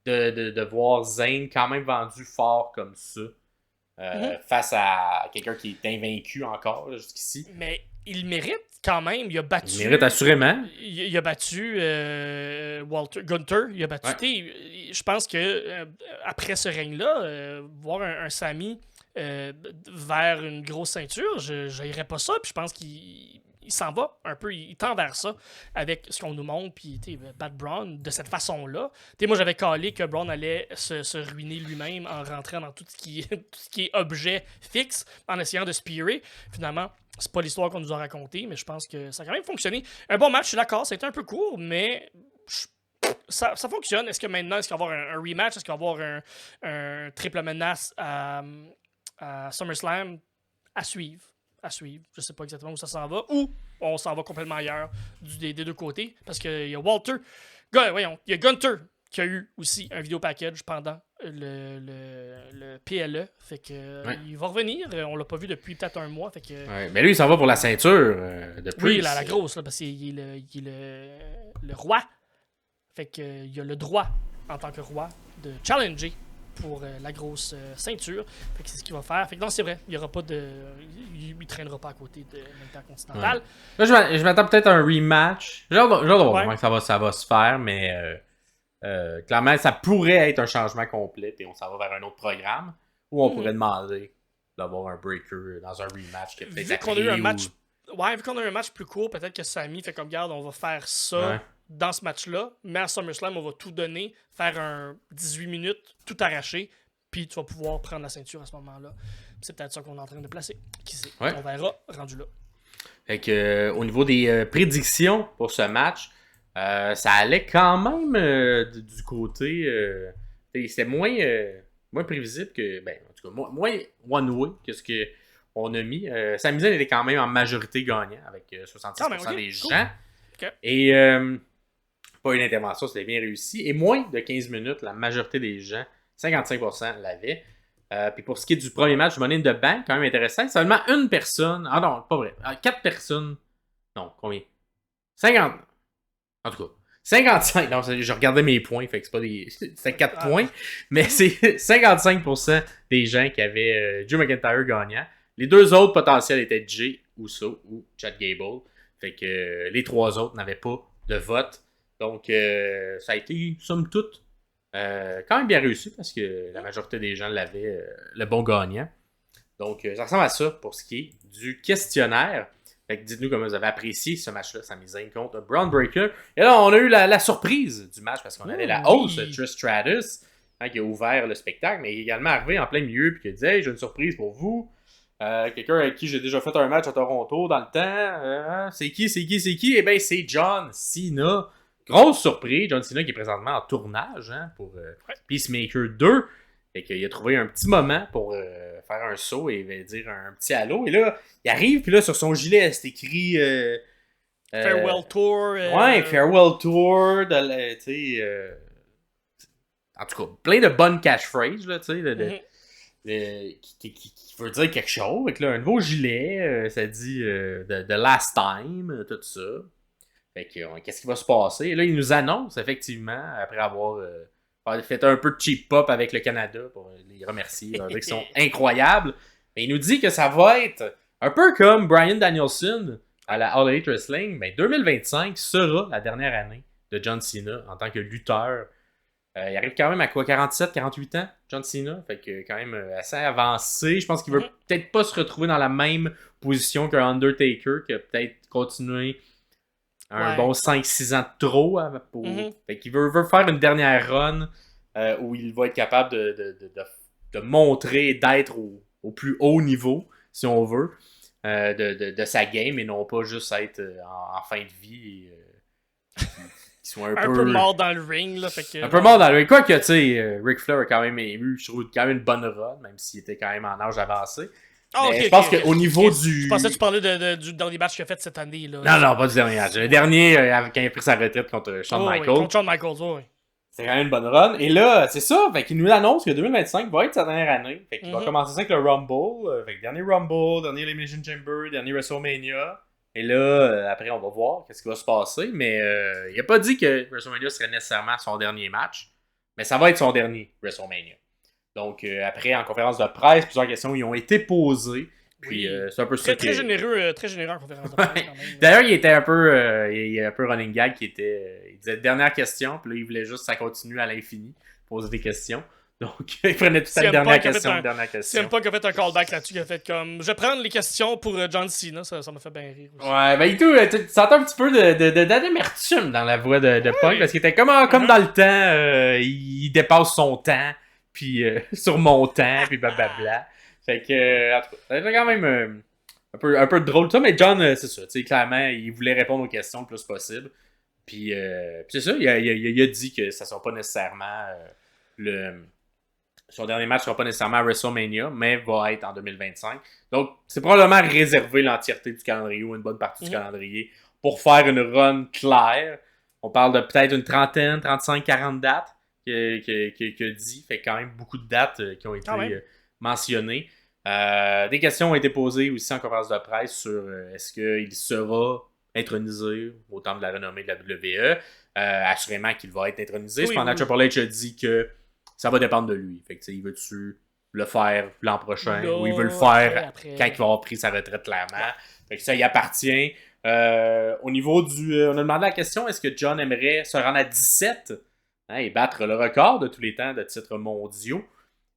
de voir Zayn quand même vendu fort comme ça. Face à quelqu'un qui est invaincu encore là, jusqu'ici. Mais il mérite quand même. Il a battu. Il mérite assurément. Il a battu Gunther. Il a battu. Je pense que après ce règne-là, voir un Sami vers une grosse ceinture, je n'irais pas ça. Puis je pense qu'il s'en va un peu, il tend vers ça avec ce qu'on nous montre, puis battre Braun de cette façon-là. Moi, j'avais calé que Braun allait se ruiner lui-même en rentrant dans tout ce qui est objet fixe, en essayant de spearer. Finalement, c'est pas l'histoire qu'on nous a racontée, mais je pense que ça a quand même fonctionné. Un bon match, je suis d'accord, ça a été un peu court, mais ça fonctionne. Est-ce qu'il va y avoir un rematch? Est-ce qu'il va y avoir un triple menace à SummerSlam? À suivre. Je sais pas exactement où ça s'en va. Ou on s'en va complètement ailleurs des deux côtés. Parce qu'il y a il y a Gunther qui a eu aussi un vidéo package pendant le PLE. Fait que il va revenir. On l'a pas vu depuis peut-être un mois. Fait que, mais lui, il s'en va pour la ceinture de plus. Oui, la grosse, là, parce qu'il est le roi. Fait que il y a le droit, en tant que roi, de challenger pour la grosse ceinture. Fait que c'est ce qu'il va faire. Fait que non, c'est vrai, il y aura pas de. Il traînera pas à côté de l'Intercontinental. Là, je m'attends peut-être à un rematch. J'ai hâte de voir comment ça va se faire, mais clairement, ça pourrait être un changement complet et on s'en va vers un autre programme où on pourrait demander d'avoir un breaker dans un rematch qui est peut-être vu qu'on a eu un match. Ouais, vu qu'on a eu un match plus court, peut-être que Sami fait comme garde, on va faire ça dans ce match-là, mais à SummerSlam, on va tout donner, faire un 18 minutes, tout arracher, puis tu vas pouvoir prendre la ceinture à ce moment-là. C'est peut-être ça qu'on est en train de placer. Qui sait? On verra rendu là. Fait que, au niveau des prédictions pour ce match, ça allait quand même du côté. C'était moins prévisible que. Ben, en tout cas, moins one-way que ce qu'on a mis. Sami Zayn était quand même en majorité gagnant avec 66% des gens. Okay. Et pas une intervention, c'était bien réussi. Et moins de 15 minutes, la majorité des gens, 55% l'avaient. Puis pour ce qui est du premier match, Money in the Bank, quand même intéressant. Seulement une personne. Ah non, pas vrai. 4 personnes. Non, combien 50. En tout cas, 55. Non, je regardais mes points, fait que c'est pas des. C'est 4 points. Mais c'est 55% des gens qui avaient Drew McIntyre gagnant. Les 2 autres potentiels étaient Jay Uso ou Chad Gable. Fait que les 3 autres n'avaient pas de vote. Donc, ça a été, somme toute, quand même bien réussi parce que la majorité des gens l'avaient, le bon gagnant. Donc, ça ressemble à ça pour ce qui est du questionnaire. Fait que dites-nous comment vous avez apprécié ce match-là, Sami Zayn contre Braun Breaker. Et là, on a eu la surprise du match parce qu'on avait la host, Trish Stratus, qui a ouvert le spectacle, mais également arrivé en plein milieu et qui a dit « Hey, j'ai une surprise pour vous. Quelqu'un avec qui j'ai déjà fait un match à Toronto dans le temps. C'est qui? Eh bien, c'est John Cena. » Grosse surprise, John Cena qui est présentement en tournage pour Peacemaker 2. Fait qu'il a trouvé un petit moment pour faire un saut et dire un petit allô. Et là, il arrive, puis là, sur son gilet, c'est écrit... Farewell Tour. Ouais, Farewell Tour. Tu sais... en tout cas, plein de bonnes catchphrases, là, tu sais. qui veut dire quelque chose. Fait que là, un nouveau gilet, ça dit the last time, tout ça. Fait que qu'est-ce qui va se passer? Et là, il nous annonce, effectivement, après avoir fait un peu de cheap pop avec le Canada pour les remercier, leur dire qu'ils sont incroyables. Mais il nous dit que ça va être un peu comme Bryan Danielson à la All Elite Wrestling. Mais 2025 sera la dernière année de John Cena en tant que lutteur. Il arrive quand même à quoi, 47, 48 ans, John Cena. Fait que quand même assez avancé. Je pense qu'il veut peut-être pas se retrouver dans la même position qu'un Undertaker, qui a peut-être continué un bon 5-6 ans de trop. Fait qu'il veut faire une dernière run où il va être capable de montrer d'être au plus haut niveau, si on veut, de sa game et non pas juste être en fin de vie et qui soit un peu mort dans le ring. Là, un peu mort dans le ring. Quoique, tu sais, Ric Flair a quand même eu, je trouve, quand même une bonne run, même s'il était quand même en âge avancé. Je pense qu'au niveau du... Je pensais que tu parlais du dernier match qu'il a fait cette année. Là. Non, pas du dernier match. Le dernier, quand il a pris sa retraite contre Shawn Michaels. Contre Shawn Michaels, oui. C'est quand même une bonne run. Et là, c'est ça. Fait qu'il nous annonce que 2025 va être sa dernière année. Fait qu'il va commencer ça avec le Rumble. Fait que dernier Rumble, dernier Elimination Chamber, dernier WrestleMania. Et là, après, on va voir qu'est-ce qui va se passer. Mais il a pas dit que WrestleMania serait nécessairement son dernier match. Mais ça va être son dernier WrestleMania. Donc, après, en conférence de presse, plusieurs questions y ont été posées. Puis, c'est un peu ça très généreux en conférence de presse, quand même. D'ailleurs, il était un peu... il y a un peu running gag qui était... il disait dernière question, puis là, il voulait juste que ça continue à l'infini, poser des questions. Donc, il prenait tout le temps dernière question. C'est même pas qu'il a fait un callback là-dessus, qu'il a fait comme... Je vais prendre les questions pour John Cena, ça m'a fait bien rire aussi. Ouais, ben et tout, tu sentais un petit peu d'amertume dans la voix de Punk, parce qu'il était comme dans le temps, il dépasse son temps, puis sur mon temps, puis blablabla. Fait que, en tout cas, c'était quand même un peu drôle ça, mais John, c'est ça, tu sais, clairement, il voulait répondre aux questions le plus possible. Puis c'est ça, il a dit que ça sera pas nécessairement son dernier match sera pas nécessairement à WrestleMania, mais va être en 2025. Donc, c'est probablement réserver l'entièreté du calendrier ou une bonne partie du calendrier pour faire une run claire. On parle de peut-être une trentaine, 35, 40 dates que dit. Fait quand même beaucoup de dates qui ont été mentionnées. Des questions ont été posées aussi en conférence de presse sur est-ce qu'il sera intronisé au temple de la renommée de la WWE. Assurément qu'il va être intronisé. Cependant, Triple H a dit que ça va dépendre de lui. Fait que, il veut-tu le faire l'an prochain ou il veut le faire quand il va avoir pris sa retraite clairement. Fait que ça y appartient. Au niveau on a demandé la question, est-ce que John aimerait se rendre à 17 et battre le record de tous les temps de titres mondiaux?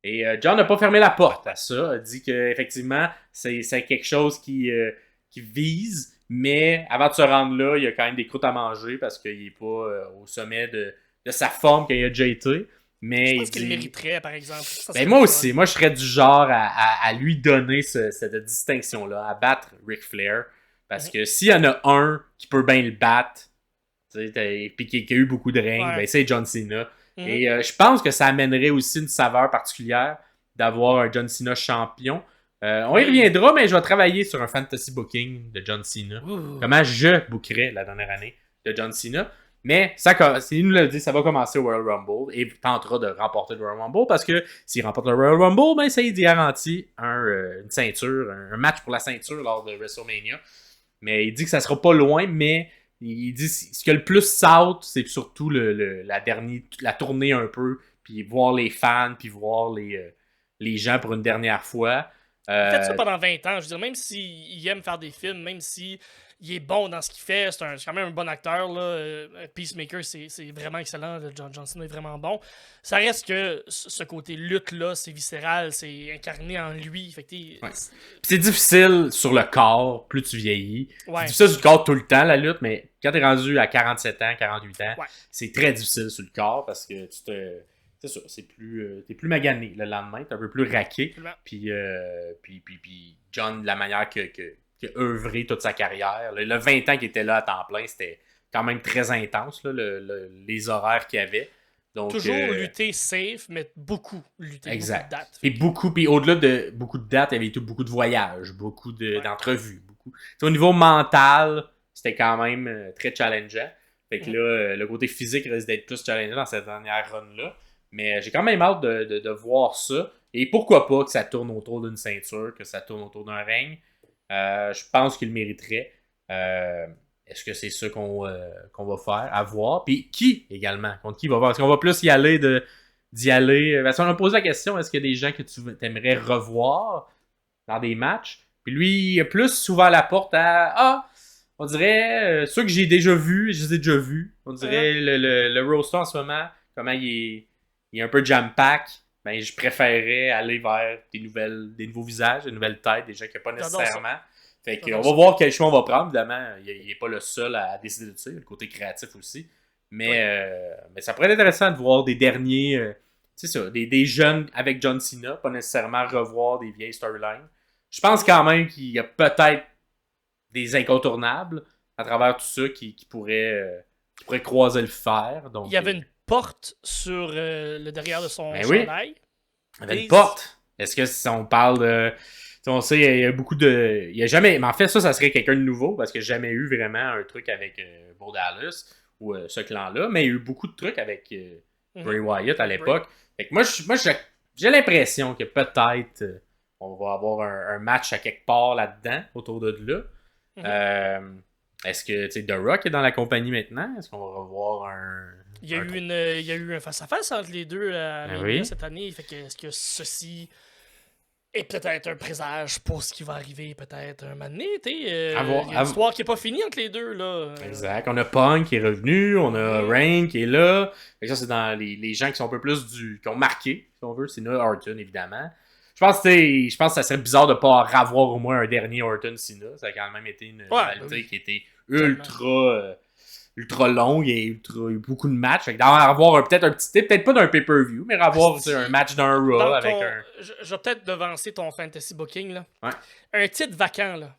Et John n'a pas fermé la porte à ça. A dit qu'effectivement, c'est quelque chose qui vise, mais avant de se rendre là, il y a quand même des croûtes à manger parce qu'il n'est pas au sommet de sa forme qu'il a déjà été. Mais je pense qu'il mériterait, par exemple. Moi aussi. Moi, je serais du genre à lui donner cette distinction-là, à battre Ric Flair. Parce que s'il y en a un qui peut bien le battre, puis qui a eu beaucoup de règnes, ben, c'est John Cena. Et je pense que ça amènerait aussi une saveur particulière d'avoir un John Cena champion. On y reviendra, mais je vais travailler sur un fantasy booking de John Cena. Comment je bookerais la dernière année de John Cena. Mais il nous l'a dit, ça va commencer au Royal Rumble et il tentera de remporter le Royal Rumble parce que s'il remporte le Royal Rumble, ben, ça lui garantit une ceinture, un match pour la ceinture lors de WrestleMania. Mais il dit que ça sera pas loin, mais il dit ce qui a le plus saute, c'est surtout la tournée un peu, puis voir les fans, puis voir les gens pour une dernière fois. Il fait ça pendant 20 ans. Je veux dire, même s'il aime faire des films, même s'il est bon dans ce qu'il fait, c'est quand même un bon acteur. Là. Peacemaker, c'est vraiment excellent. John Cena est vraiment bon. Ça reste que ce côté lutte-là, c'est viscéral, c'est incarné en lui. Fait que c'est difficile sur le corps, plus tu vieillis. Ouais. C'est difficile sur le corps tout le temps, la lutte, mais quand t'es rendu à 47 ans, 48 ans, c'est très difficile sur le corps parce que c'est ça, t'es plus magané le lendemain, t'es un peu plus raqué. Puis John, de la manière qu'il a œuvré toute sa carrière, le 20 ans qu'il était là à temps plein, c'était quand même très intense, là, les horaires qu'il y avait. Donc, toujours lutter safe, mais beaucoup lutter. Exact. Beaucoup de dates. Puis au-delà de beaucoup de dates, il y avait tout beaucoup de voyages, beaucoup d'entrevues. Au niveau mental, c'était quand même très challengeant. Fait que là, le côté physique risque d'être plus challengeant dans cette dernière run-là. Mais j'ai quand même hâte de voir ça. Et pourquoi pas que ça tourne autour d'une ceinture, que ça tourne autour d'un règne. Je pense qu'il le mériterait. Est-ce que c'est ça qu'on va faire? À voir. Puis qui également? Contre qui il va voir? Est-ce qu'on va plus y aller d'y aller? Parce qu'on a posé la question, est-ce qu'il y a des gens que tu aimerais revoir dans des matchs? Puis lui, il a plus souvent la porte à on dirait ceux que j'ai déjà vus, je les ai déjà vus. On dirait le roster en ce moment, comment il est un peu jam-pack. Ben, je préférerais aller vers des nouveaux visages, des nouvelles têtes, des gens qui n'ont pas nécessairement. Fait qu'on va voir quel choix on va prendre. Évidemment, il n'est pas le seul à décider de ça. Il y a le côté créatif aussi. Mais ça pourrait être intéressant de voir des derniers, c'est ça, des jeunes avec John Cena, pas nécessairement revoir des vieilles storylines. Je pense quand même qu'il y a peut-être des incontournables à travers tout ça qui pourraient croiser le fer. Donc, il y avait une porte sur le derrière de son Il chandail. y avait une porte. Est-ce que si on parle de... On sait, il y a beaucoup de... Il y a jamais... Mais en fait, ça serait quelqu'un de nouveau parce qu'il n'y a jamais eu vraiment un truc avec Bo Dallas ou ce clan-là. Mais il y a eu beaucoup de trucs avec Bray Wyatt à l'époque. Fait que moi, j'ai l'impression que peut-être on va avoir un match à quelque part là-dedans, autour de là. Est-ce que The Rock est dans la compagnie maintenant? Est-ce qu'on va revoir un... Il y a eu un face-à-face entre les deux cette année. Fait que, est-ce que ceci est peut-être un présage pour ce qui va arriver peut-être un moment donné? Il y a une histoire qui n'est pas finie entre les deux. Là. Exact. On a Punk qui est revenu, on a Reign qui est là. Fait que ça, c'est dans les gens qui sont un peu plus qui ont marqué, si on veut. C'est Cena, Orton, évidemment. Je pense que ça serait bizarre de ne pas avoir au moins un dernier Orton-Cena. Ça a quand même été une rivalité qui était ultra longue et eu beaucoup de matchs. Fait que d'en avoir peut-être un petit type, peut-être pas d'un pay-per-view, mais avoir un match d'un Raw avec un... Je vais peut-être devancer ton fantasy booking. Là. Ouais. Un titre vacant. Là.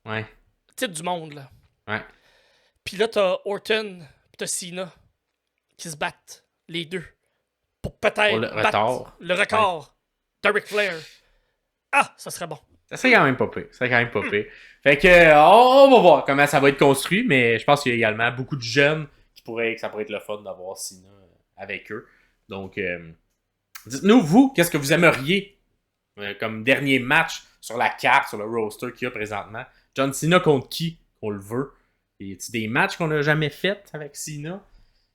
Ouais. Titre du monde. Là. Ouais. Puis là, t'as Orton et t'as Cena qui se battent, les deux, pour peut-être battre le record de Ric Flair. Ah, ça serait bon. Ça serait quand même pas pire. Fait que on va voir comment ça va être construit, mais je pense qu'il y a également beaucoup de jeunes que ça pourrait être le fun d'avoir Cena avec eux. Donc, dites-nous, vous, qu'est-ce que vous aimeriez comme dernier match sur la carte, sur le roster qu'il y a présentement? John Cena contre qui on le veut? Y a-t-il des matchs qu'on n'a jamais fait avec Cena?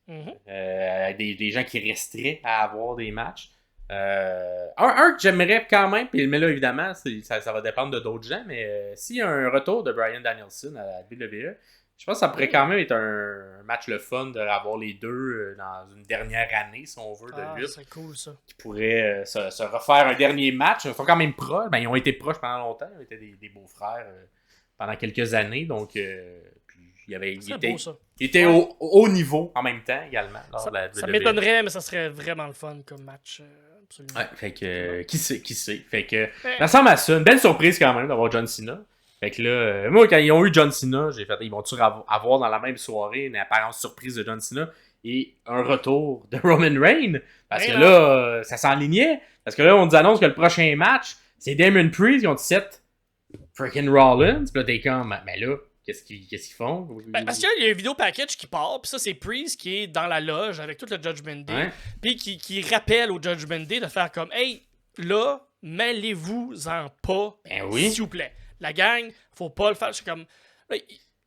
Des gens qui resteraient à avoir des matchs? Un que j'aimerais quand même, mais là évidemment ça va dépendre de d'autres gens, mais s'il y a un retour de Bryan Danielson à la WWE, je pense que ça pourrait quand même être un match le fun de avoir les deux dans une dernière année, si on veut, de lutte. C'est cool ça. Qui pourraient se refaire un dernier match. Ils sont quand même proches, ils ont été proches pendant longtemps, ils étaient des beaux-frères pendant quelques années, donc il était au haut niveau en même temps également. Ça m'étonnerait, mais ça serait vraiment le fun comme match. Absolument. Ouais, fait que qui sait. Fait que ça ressemble à ça. Une belle surprise quand même d'avoir John Cena. Fait que là, moi quand ils ont eu John Cena, j'ai fait ils vont-tu avoir dans la même soirée une apparence surprise de John Cena et un retour de Roman Reigns? Parce que là, ça s'enlignait. Parce que là, on nous annonce que le prochain match, c'est Damon Priest qui ont Seth freaking Rollins. Puis là, t'es comme, mais là, qu'est-ce qu'ils font? Parce qu'il y a un vidéo package qui part, puis ça, c'est Priest qui est dans la loge avec tout le Judgment Day, puis qui rappelle au Judgment Day de faire comme, hey, là, mêlez-vous-en pas, s'il vous plaît. La gang, faut pas le faire. C'est comme, là,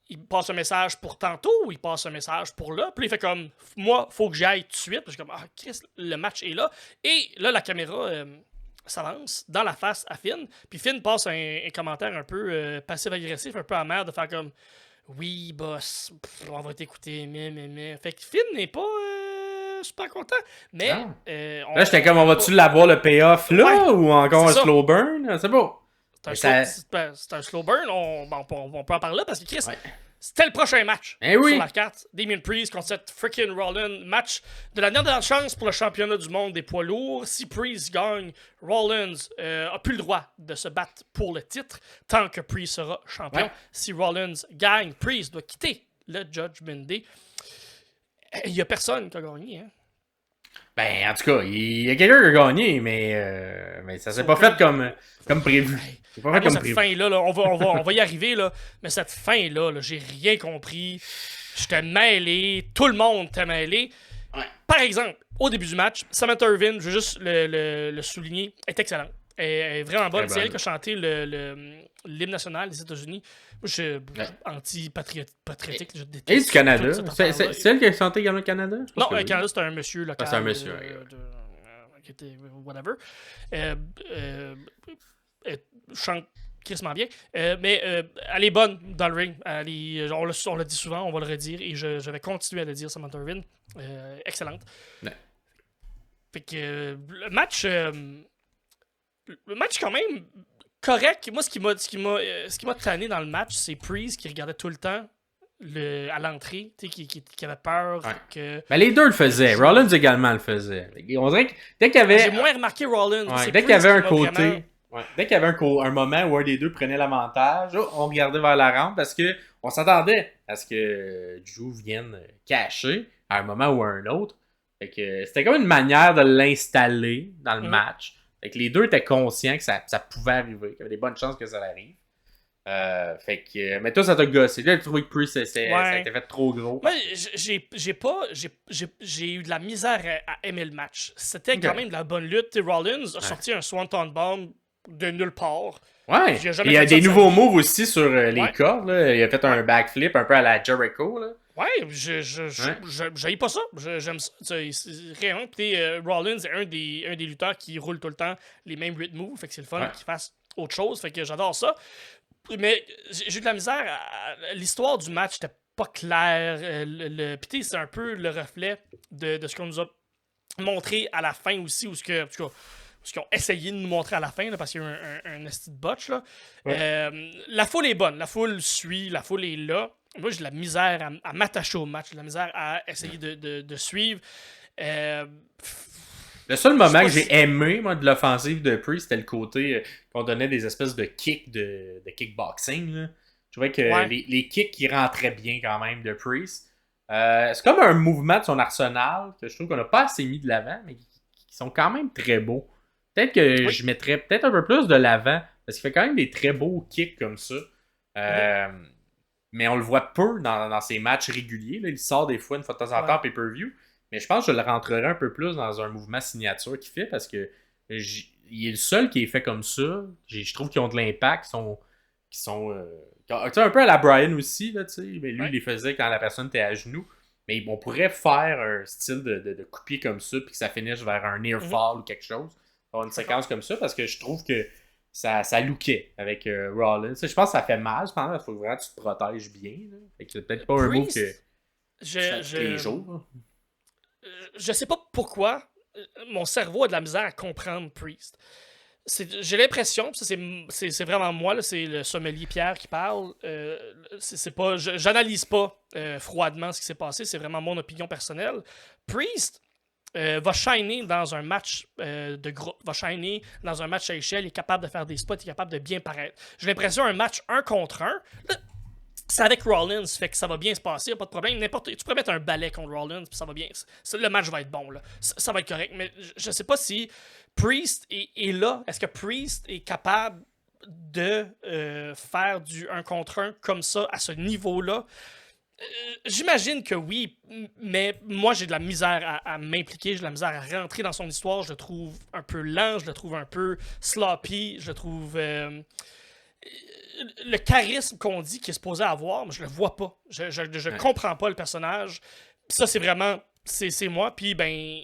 il passe un message pour tantôt ou il passe un message pour là, puis il fait comme, moi, faut que j'y aille tout de suite. Puis je suis comme, Chris, le match est là. Et là, la caméra s'avance dans la face à Finn. Puis Finn passe un commentaire un peu passif-agressif, un peu amer, de faire comme oui, boss, on va t'écouter, mais. Fait que Finn n'est pas super content. Mais. Là, j'étais comme, on va-tu l'avoir le payoff là ou encore un slow burn? C'est beau. C'est un slow burn, on peut en parler là parce que Chris. C'était le prochain match sur la carte. Damien Priest contre cette freaking Rollins. Match de la dernière chance pour le championnat du monde des poids lourds. Si Priest gagne, Rollins a plus le droit de se battre pour le titre tant que Priest sera champion. Si Rollins gagne, Priest doit quitter le Judgment Day. Il n'y a personne qui a gagné. Hein? Ben, en tout cas, il y a quelqu'un qui a gagné, mais ça s'est pas fait comme prévu. C'est pas fait comme prévu. Cette fin-là, on va y arriver, là, mais cette fin-là, j'ai rien compris. J'étais mêlé, tout le monde était mêlé. Par exemple, au début du match, Samantha Irvin, je veux juste le souligner, est excellente. Elle est vraiment bonne. C'est elle qui a chanté l'hymne national des États-Unis. Moi, je suis anti-patriotique. Je déteste. Et du Canada. C'est elle qui a chanté également au Canada? Non, au Canada, c'était un monsieur local. C'est un monsieur, qui était whatever. Elle chante crissement bien. Mais elle est bonne dans le ring. On le dit souvent, on va le redire. Et je vais continuer à le dire, Samantha Irvin. Excellente. Ouais. Fait que le match quand même correct. Moi, ce qui m'a tanné dans le match, c'est Priest qui regardait tout le temps à l'entrée, qui avait peur que... Ben, les deux le faisaient. Rollins également le faisait. On dirait que dès qu'il y avait... J'ai moins remarqué Rollins. Dès qu'il y avait un côté... Dès qu'il y avait un moment où un des deux prenait l'avantage, on regardait vers la rampe parce que on s'attendait à ce que Drew vienne cacher à un moment ou à un autre. Fait que c'était comme une manière de l'installer dans le match. Fait que les deux étaient conscients que ça pouvait arriver, qu'il y avait des bonnes chances que ça arrive. Mais toi, ça t'a gossé. Là, tu trouvais que Priest, ça a été fait trop gros. Moi, j'ai eu de la misère à aimer le match. C'était quand même de la bonne lutte. Rollins a sorti un Swanton Bomb de nulle part. Ouais. Il y a des nouveaux moves aussi sur les cordes. Là. Il a fait un backflip un peu à la Jericho. Là. Ouais, j'haïs pas ça. J'aime ça. Réellement, Rollins est un des lutteurs qui roule tout le temps les mêmes rhythm moves. Fait que c'est le fun qu'il fasse autre chose. Fait que j'adore ça. Mais j'ai eu de la misère. L'histoire du match n'était pas claire. Puis c'est un peu le reflet de ce qu'on nous a montré à la fin aussi. Ce qu'ils ont essayé de nous montrer à la fin, là, parce qu'il y a eu un esti de botch. Là. La foule est bonne. La foule suit. La foule est là. Moi, j'ai de la misère à m'attacher au match. J'ai de la misère à essayer de suivre. Le seul moment que j'ai aimé, moi, de l'offensive de Priest, c'était le côté qu'on donnait des espèces de kicks de kickboxing. Là. Je trouvais que les kicks, qui rentraient bien quand même de Priest. C'est comme un mouvement de son arsenal que je trouve qu'on n'a pas assez mis de l'avant, mais qui sont quand même très beaux. Peut-être que je mettrais peut-être un peu plus de l'avant, parce qu'il fait quand même des très beaux kicks comme ça. Mais on le voit peu dans ses matchs réguliers. Là. Il sort des fois une fois de temps en temps en pay-per-view. Mais je pense que je le rentrerai un peu plus dans un mouvement signature qu'il fait parce que il est le seul qui est fait comme ça. Je trouve qu'ils ont de l'impact, qui sont un peu à la Bryan aussi, là, mais lui, il les faisait quand la personne était à genoux. Mais on pourrait faire un style de coupier comme ça puis que ça finisse vers un near fall ou quelque chose. Avoir une séquence comme ça parce que je trouve que ça lookait avec Rollins. Je pense que ça fait mal, il faut vraiment que tu te protèges bien. Là. Fait que c'est peut-être pas un mot que les jours. Je sais pas pourquoi mon cerveau a de la misère à comprendre Priest. J'ai l'impression, c'est vraiment moi, là, c'est le sommelier Pierre qui parle. J'analyse pas froidement ce qui s'est passé, c'est vraiment mon opinion personnelle. Priest va shiner dans un match de groupe, va shiner dans un match à échelle, il est capable de faire des spots, il est capable de bien paraître. J'ai l'impression un match 1 contre 1. C'est avec Rollins, fait que ça va bien se passer, pas de problème. Tu pourrais mettre un balai contre Rollins, puis ça va bien. Le match va être bon, là. Ça va être correct. Mais je sais pas si Priest est là. Est-ce que Priest est capable de faire du 1 contre 1 comme ça, à ce niveau-là? J'imagine que oui, mais moi j'ai de la misère à m'impliquer, j'ai de la misère à rentrer dans son histoire. Je le trouve un peu lent, je le trouve un peu sloppy, je le trouve... le charisme qu'on dit qu'il est supposé avoir, mais je le vois pas. Je comprends pas le personnage. Ça, c'est vraiment... C'est moi. Puis, ben,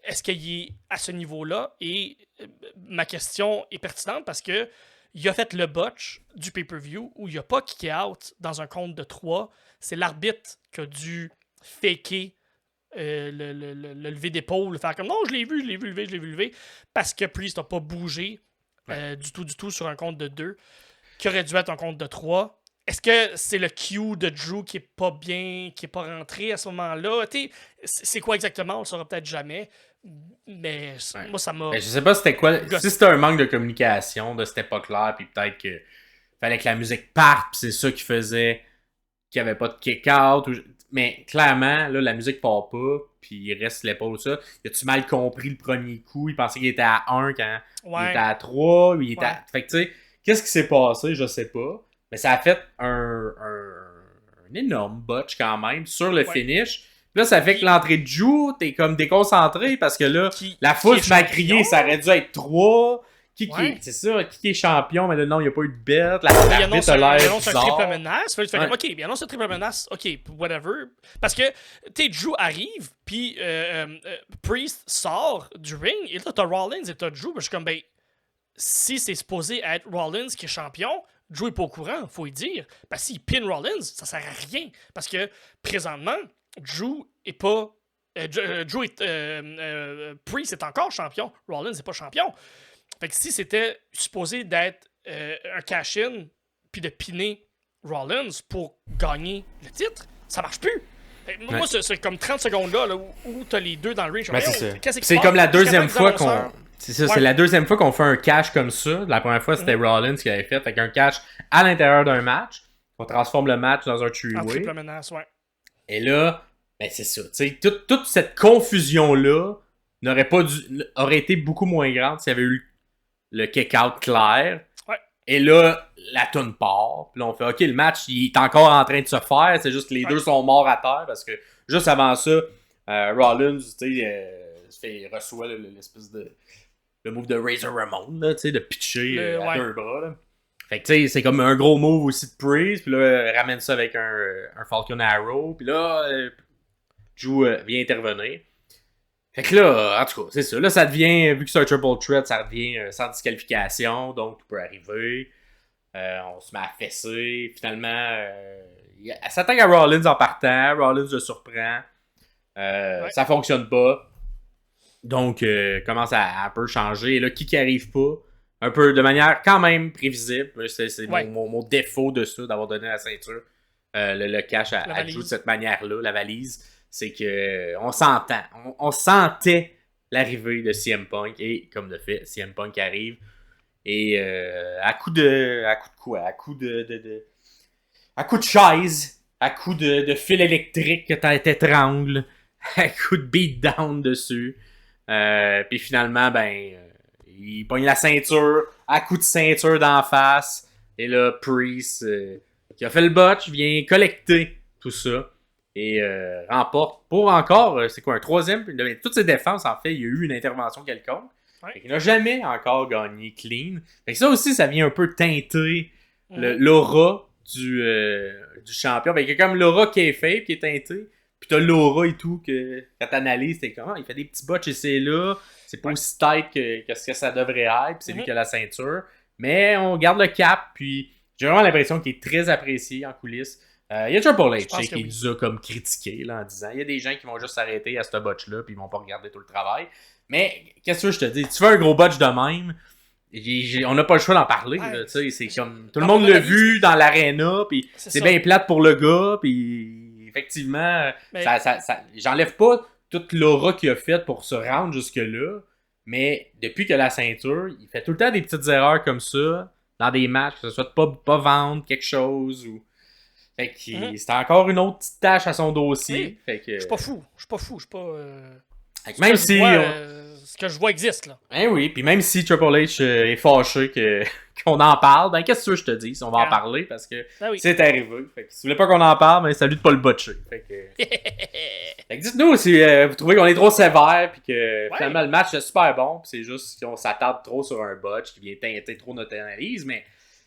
est-ce qu'il est à ce niveau-là? Et ma question est pertinente parce que il a fait le botch du pay-per-view où il a pas kické out dans un compte de 3. C'est l'arbitre qui a dû faker le lever d'épaule, faire comme « Non, je l'ai vu lever. » Parce que Priest n'a pas bougé du tout sur un compte de 2. Qui aurait dû être un compte de 3. Est-ce que c'est le Q de Drew qui est pas bien, qui est pas rentré à ce moment-là? C'est quoi exactement? On le saura peut-être jamais. Mais moi, ça m'a... Je sais pas c'était quoi. Si c'était un manque de communication, c'était pas clair, puis peut-être que fallait que la musique parte, puis c'est ça qui faisait qu'il n'y avait pas de kick-out. Mais clairement, là, la musique part pas, puis il reste l'épaule, ça. Il a-tu mal compris le premier coup? Il pensait qu'il était à 1 quand il était à 3. Il était Fait que tu sais... Qu'est-ce qui s'est passé? Je sais pas. Mais ça a fait un énorme botch quand même sur le finish. Là, ça fait que l'entrée de Drew, t'es comme déconcentré parce que là, la foule se met à crier, ça aurait dû être 3. C'est ça, qui est champion, mais là, non, il n'y a pas eu de bête. Il annonce un triple menace. Tu fais comme, ok, il annonce un triple menace, ok, whatever. Parce que, tu sais, Drew arrive, puis Priest sort du ring, et là, t'as Rollins et t'as Drew. Je suis comme, ben, si c'est supposé être Rollins qui est champion, Drew est pas au courant, faut y dire. Parce que s'il pin Rollins, ça sert à rien. Parce que, présentement, Drew est pas. Priest est encore champion. Rollins n'est pas champion. Fait que si c'était supposé d'être un cash-in puis de pinner Rollins pour gagner le titre, ça marche plus. Moi, c'est comme 30 secondes là où t'as les deux dans le ring. C'est comme la deuxième fois qu'on. C'est ça, c'est la deuxième fois qu'on fait un cash comme ça. La première fois, c'était Rollins qui avait fait avec un cash à l'intérieur d'un match. On transforme le match dans un three-way. En triple menace, ouais. Et là, ben c'est ça. Toute cette confusion-là aurait été beaucoup moins grande s'il y avait eu le kick-out clair. Ouais. Et là, la toune part. Puis là, on fait OK, le match, il est encore en train de se faire. C'est juste que les deux sont morts à terre parce que juste avant ça, Rollins, il reçoit l'espèce de. Le move de Razor Ramon, là, de pitcher à deux bras. Là. Fait que, tu sais, c'est comme un gros move aussi de Priest. Puis là, ramène ça avec un Falcon Arrow. Puis là, Drew vient intervenir. Fait que là, en tout cas, c'est ça. Là, ça devient, vu que c'est un triple threat, ça devient sans disqualification. Donc, tout peut arriver. On se met à fesser. Finalement, elle s'attaque à Rollins en partant. Rollins le surprend. Ça fonctionne pas. Donc, commence à un peu changer. Et là, qui arrive pas, un peu de manière quand même prévisible. C'est mon défaut de ça, d'avoir donné la ceinture. Le cash à Drew de cette manière-là, la valise. C'est que on s'entend. On sentait l'arrivée de CM Punk. Et comme de fait, CM Punk arrive. Et à coup de quoi? À coup de chaise. À coup de fil électrique que t'étrangles. À coup de beatdown dessus. Puis finalement, il pogne la ceinture, à coup de ceinture d'en face. Et là, Priest, qui a fait le botch, vient collecter tout ça. Et remporte pour encore, c'est quoi, un troisième? Toutes ses défenses, en fait, il y a eu une intervention quelconque. Ouais. Il n'a jamais encore gagné clean. Fait que ça aussi, ça vient un peu teinter l'aura du champion. Fait que il y a comme l'aura kayfabe qui est teintée. Puis t'as l'aura et tout, que quand t'analyses, t'es comme, il fait des petits botches et c'est là. C'est pas aussi tight que ce que ça devrait être. Puis c'est lui qui a la ceinture. Mais on garde le cap. Puis j'ai vraiment l'impression qu'il est très apprécié en coulisses. Il y a Triple H qui nous a comme critiqué là, en disant, il y a des gens qui vont juste s'arrêter à ce botch-là puis ils vont pas regarder tout le travail. Mais qu'est-ce que je te dis? Tu fais un gros botch de même, on n'a pas le choix d'en parler. Là, c'est comme tout le monde l'a vu dans l'aréna. Puis c'est bien plate pour le gars. Puis effectivement, j'enlève pas toute l'aura qu'il a faite pour se rendre jusque-là. Mais depuis qu'il a la ceinture, il fait tout le temps des petites erreurs comme ça dans des matchs, que ce soit de pas vendre quelque chose ou. Fait que c'est encore une autre petite tâche à son dossier. Oui. Fait que. Je suis pas fou. Même si. Ce que je vois existe, là. Oui, puis même si Triple H est fâché qu'on en parle, qu'est-ce que je te dis? On va en parler parce que c'est arrivé. Fait que si vous voulez pas qu'on en parle, c'est à lui de pas le botcher. Fait que, fait que dites-nous si vous trouvez qu'on est trop sévère puis que finalement le match est super bon. Pis c'est juste qu'on s'attarde trop sur un botch qui vient teinter trop notre analyse. Mais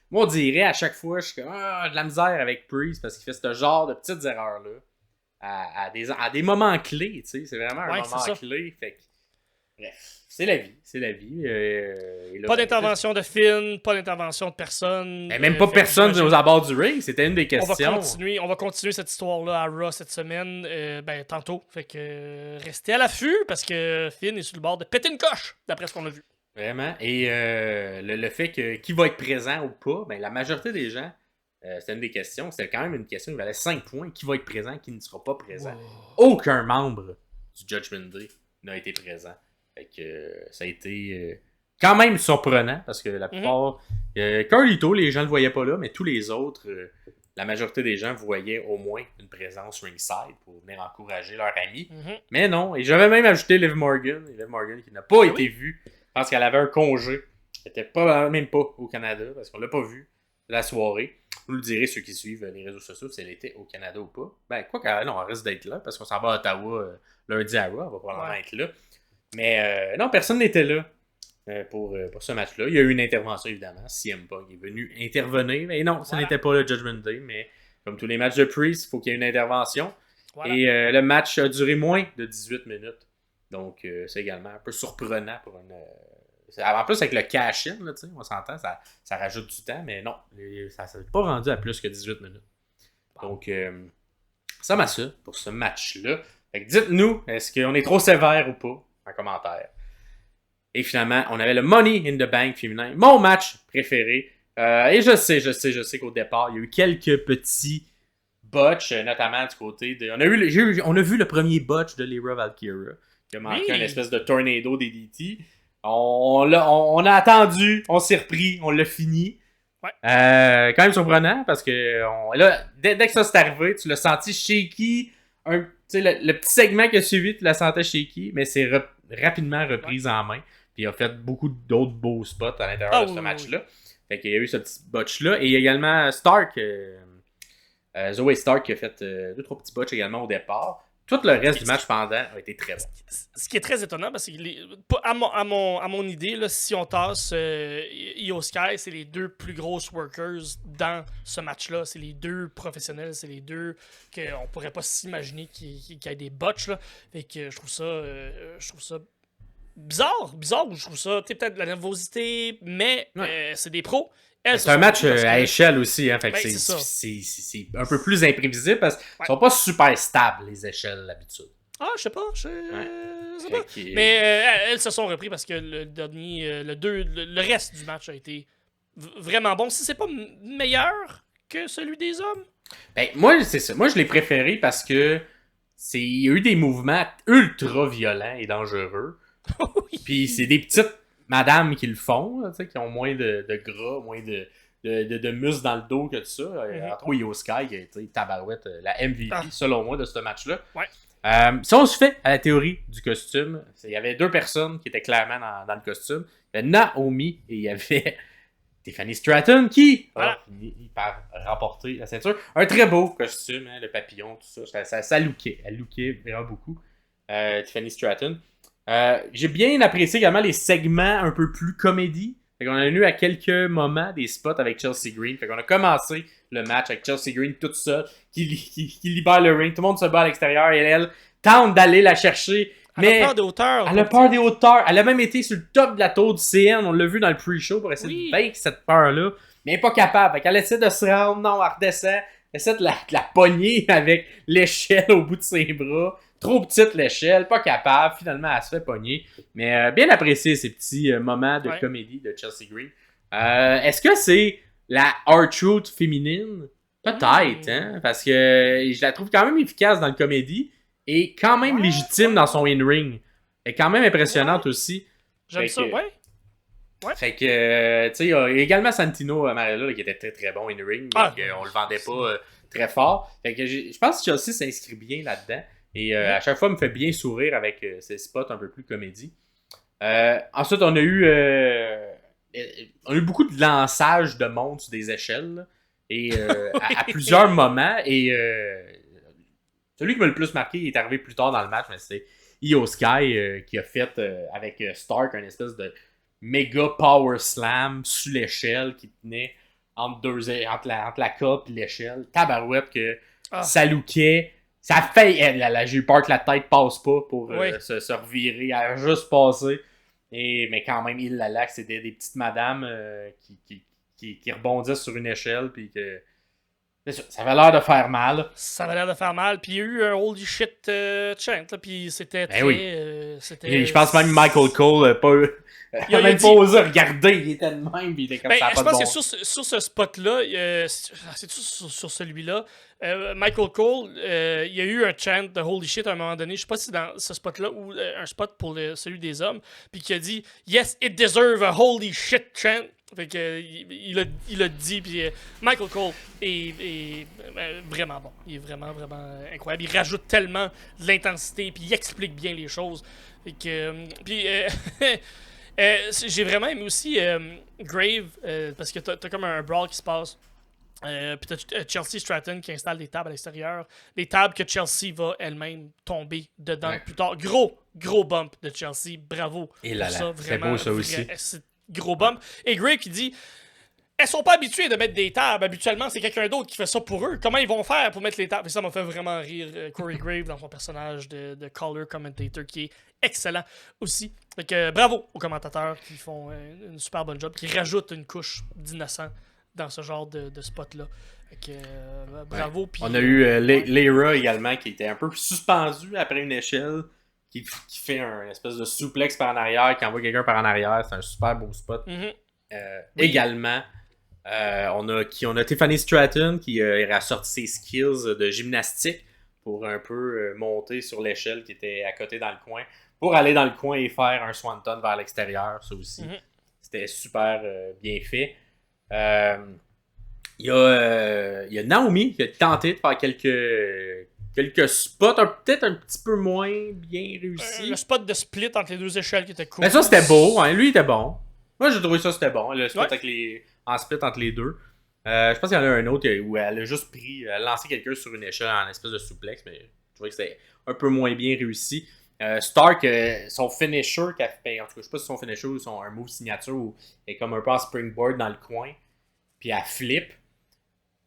moi, on dirait à chaque fois, je suis comme de la misère avec Priest parce qu'il fait ce genre de petites erreurs-là à des moments clés. Tu sais, c'est vraiment un moment clé. Fait que, bref, c'est la vie. Pas d'intervention de Finn, pas d'intervention de personne. Mais même pas personne aux abords du ring, c'était une des questions. On va continuer cette histoire-là à Raw cette semaine, tantôt. Fait que restez à l'affût parce que Finn est sur le bord de péter une coche, d'après ce qu'on a vu. Vraiment. Et le fait que qui va être présent ou pas, la majorité des gens, c'était une des questions. C'était quand même une question qui valait 5 points. Qui va être présent, qui ne sera pas présent. Wow. Aucun membre du Judgment Day n'a été présent. Fait que ça a été quand même surprenant parce que la plupart. Carlito, les gens le voyaient pas là, mais tous les autres, la majorité des gens voyaient au moins une présence ringside pour venir encourager leur ami. Mais non. Et j'avais même ajouté Liv Morgan. Liv Morgan qui n'a pas été vue. Je pense qu'elle avait un congé. Elle n'était même pas au Canada parce qu'on l'a pas vu la soirée. Vous nous le direz, ceux qui suivent les réseaux sociaux, si elle était au Canada ou pas. Ben, quoi qu'elle non, on risque d'être là, parce qu'on s'en va à Ottawa lundi à Raw, on va probablement être là. Mais non, personne n'était là pour ce match-là. Il y a eu une intervention, évidemment. CM Punk est venu intervenir. Mais non, ce n'était pas le Judgment Day, mais comme tous les matchs de Priest, il faut qu'il y ait une intervention. Voilà. Et le match a duré moins de 18 minutes. Donc, c'est également un peu surprenant pour une... En plus, avec le cash-in, là, on s'entend, ça rajoute du temps, mais non, ça ne s'est pas rendu à plus que 18 minutes. Donc, ça m'a ça pour ce match-là. Fait que dites-nous, est-ce qu'on est trop sévère ou pas, en commentaire. Et finalement, on avait le Money in the Bank féminin, mon match préféré. Et je sais qu'au départ, il y a eu quelques petits botches, notamment du côté de... On a vu le premier botch de Lyra Valkyria, qui a manqué une espèce de tornado DDT. On a attendu, on s'est repris, on l'a fini. Ouais. Quand même surprenant, parce que là, dès que ça s'est arrivé, tu l'as senti shaky. Le petit segment qui a suivi, tu la sentais shaky, mais c'est rapidement reprise en main. Puis il a fait beaucoup d'autres beaux spots à l'intérieur de ce match-là. Fait qu'il y a eu ce petit botch-là. Et il y a également Stark, Zoe Stark, qui a fait 2-3 petits botches également au départ. Tout le reste du match pendant a été très bon. Ce qui est très étonnant, parce que à mon idée, là, si on tasse Io Sky, c'est les deux plus grosses workers dans ce match-là. C'est les deux professionnels, c'est les deux qu'on pourrait pas s'imaginer qu'il y ait des botches. Là. Fait que je trouve ça bizarre, je trouve ça peut-être de la nervosité, mais c'est des pros. C'est un match à échelle aussi, hein, fait que c'est un peu plus imprévisible parce qu'ils sont pas super stables, les échelles, d'habitude. Ah, je sais pas. Mais elles se sont repris parce que le dernier, le reste du match a été vraiment bon. Si c'est pas meilleur que celui des hommes. Ben, moi, c'est ça. Moi, je l'ai préféré parce que il y a eu des mouvements ultra violents et dangereux. Oui. Puis c'est des petites madames qui le font, là, qui ont moins de gras, moins de muscles dans le dos que tout ça. Entre autres, Io Sky, qui a été tabarouette, la MVP, selon moi, de ce match-là. Ouais. Si on se fait à la théorie du costume, il y avait deux personnes qui étaient clairement dans le costume. Il y avait Naomi et il y avait Tiffany Stratton qui a fini par remporter la ceinture. Un très beau costume, hein, le papillon, tout ça. Ça lookait. Elle lookait vraiment beaucoup. Tiffany Stratton. J'ai bien apprécié également les segments un peu plus comédie. Fait qu'on a eu à quelques moments des spots avec Chelsea Green. Fait qu'on a commencé le match avec Chelsea Green toute seule, qui libère le ring. Tout le monde se bat à l'extérieur et elle tente d'aller la chercher. Mais elle a peur des hauteurs. Elle a peur des hauteurs. Elle a même été sur le top de la tour du CN. On l'a vu dans le pre-show pour essayer de vaincre cette peur-là. Mais elle n'est pas capable. Fait qu'elle essaie de se rendre. Non, elle redescend. Elle essaie de la pogner avec l'échelle au bout de ses bras. Trop petite l'échelle, pas capable. Finalement, elle se fait pogner. Mais bien apprécié ces petits moments de comédie de Chelsea Green. Est-ce que c'est la R-Truth féminine? Peut-être, hein? Parce que je la trouve quand même efficace dans le comédie et quand même légitime dans son in-ring. Elle est quand même impressionnante aussi. J'aime ça, ouais. Fait que, tu sais, il y a également Santino Marella qui était très très bon in-ring. Mais on le vendait pas très fort. Fait que je pense que Chelsea s'inscrit bien là-dedans. Et à chaque fois, me fait bien sourire avec ses spots un peu plus comédie. Ensuite, on a eu beaucoup de lançage de monde sur des échelles. Là, et à plusieurs moments. Et celui qui m'a le plus marqué il est arrivé plus tard dans le match, mais c'est Io Sky qui a fait avec Stark un espèce de méga power slam sur l'échelle qui tenait entre la corde et l'échelle. Tabarouette que ça lookait. Ça fait. J'ai eu peur que la tête passe pas pour se revirer. Elle a juste passé. Mais quand même, il la lac, c'était des petites madames qui rebondissent sur une échelle. Puis que. Ça avait l'air de faire mal. Ça avait l'air de faire mal. Puis il y a eu un holy shit chant. Là, puis c'était très. Je pense même Michael Cole il a même pas osé regarder. Il était de même. Puis il était comme ça. Je pense que sur ce spot-là, c'est sur celui-là. Michael Cole, il y a eu un chant de holy shit à un moment donné. Je sais pas si c'est dans ce spot-là ou un spot pour celui des hommes. Puis qui a dit yes, it deserves a holy shit chant. Fait que il a dit, puis Michael Cole est vraiment bon. Il est vraiment, vraiment incroyable. Il rajoute tellement de l'intensité, puis il explique bien les choses. Fait que, puis j'ai vraiment aimé aussi Grave, parce que t'as comme un brawl qui se passe Puis t'as Chelsea Stratton qui installe des tables à l'extérieur. Des tables que Chelsea va elle-même tomber dedans plus tard. Gros bump de Chelsea. Bravo. Et là, ça, c'est beau ça aussi. C'est gros bump. Et Grave qui dit elles sont pas habituées de mettre des tables. Habituellement, c'est quelqu'un d'autre qui fait ça pour eux. Comment ils vont faire pour mettre les tables? Et ça m'a fait vraiment rire. Corey Grave dans son personnage de caller commentator qui est excellent aussi. Donc, bravo aux commentateurs qui font une super bonne job, qui rajoutent une couche d'innocent dans ce genre de spot-là. Bravo. Ouais. Pis, on a eu Lyra également qui était un peu suspendu après une échelle, qui fait un espèce de souplex par en arrière, qui envoie quelqu'un par en arrière. C'est un super beau spot. Oui. Également, on a Tiffany Stratton qui a sorti ses skills de gymnastique pour un peu monter sur l'échelle qui était à côté dans le coin, pour aller dans le coin et faire un swanton vers l'extérieur. Ça aussi, c'était super bien fait. Il y a Naomi qui a tenté de faire quelques spots peut-être un petit peu moins bien réussis. Le spot de split entre les deux échelles qui était cool. Mais ça, c'était beau. Hein. Lui, il était bon. Moi, j'ai trouvé ça, c'était bon. Le split en split entre les deux. Je pense qu'il y en a un autre où elle a juste elle a lancé quelqu'un sur une échelle en espèce de souplex, mais je trouvais que c'était un peu moins bien réussi. Stark, son finisher, en tout cas, je sais pas si son finisher ou un move signature où elle est comme un peu en springboard dans le coin, puis elle flip.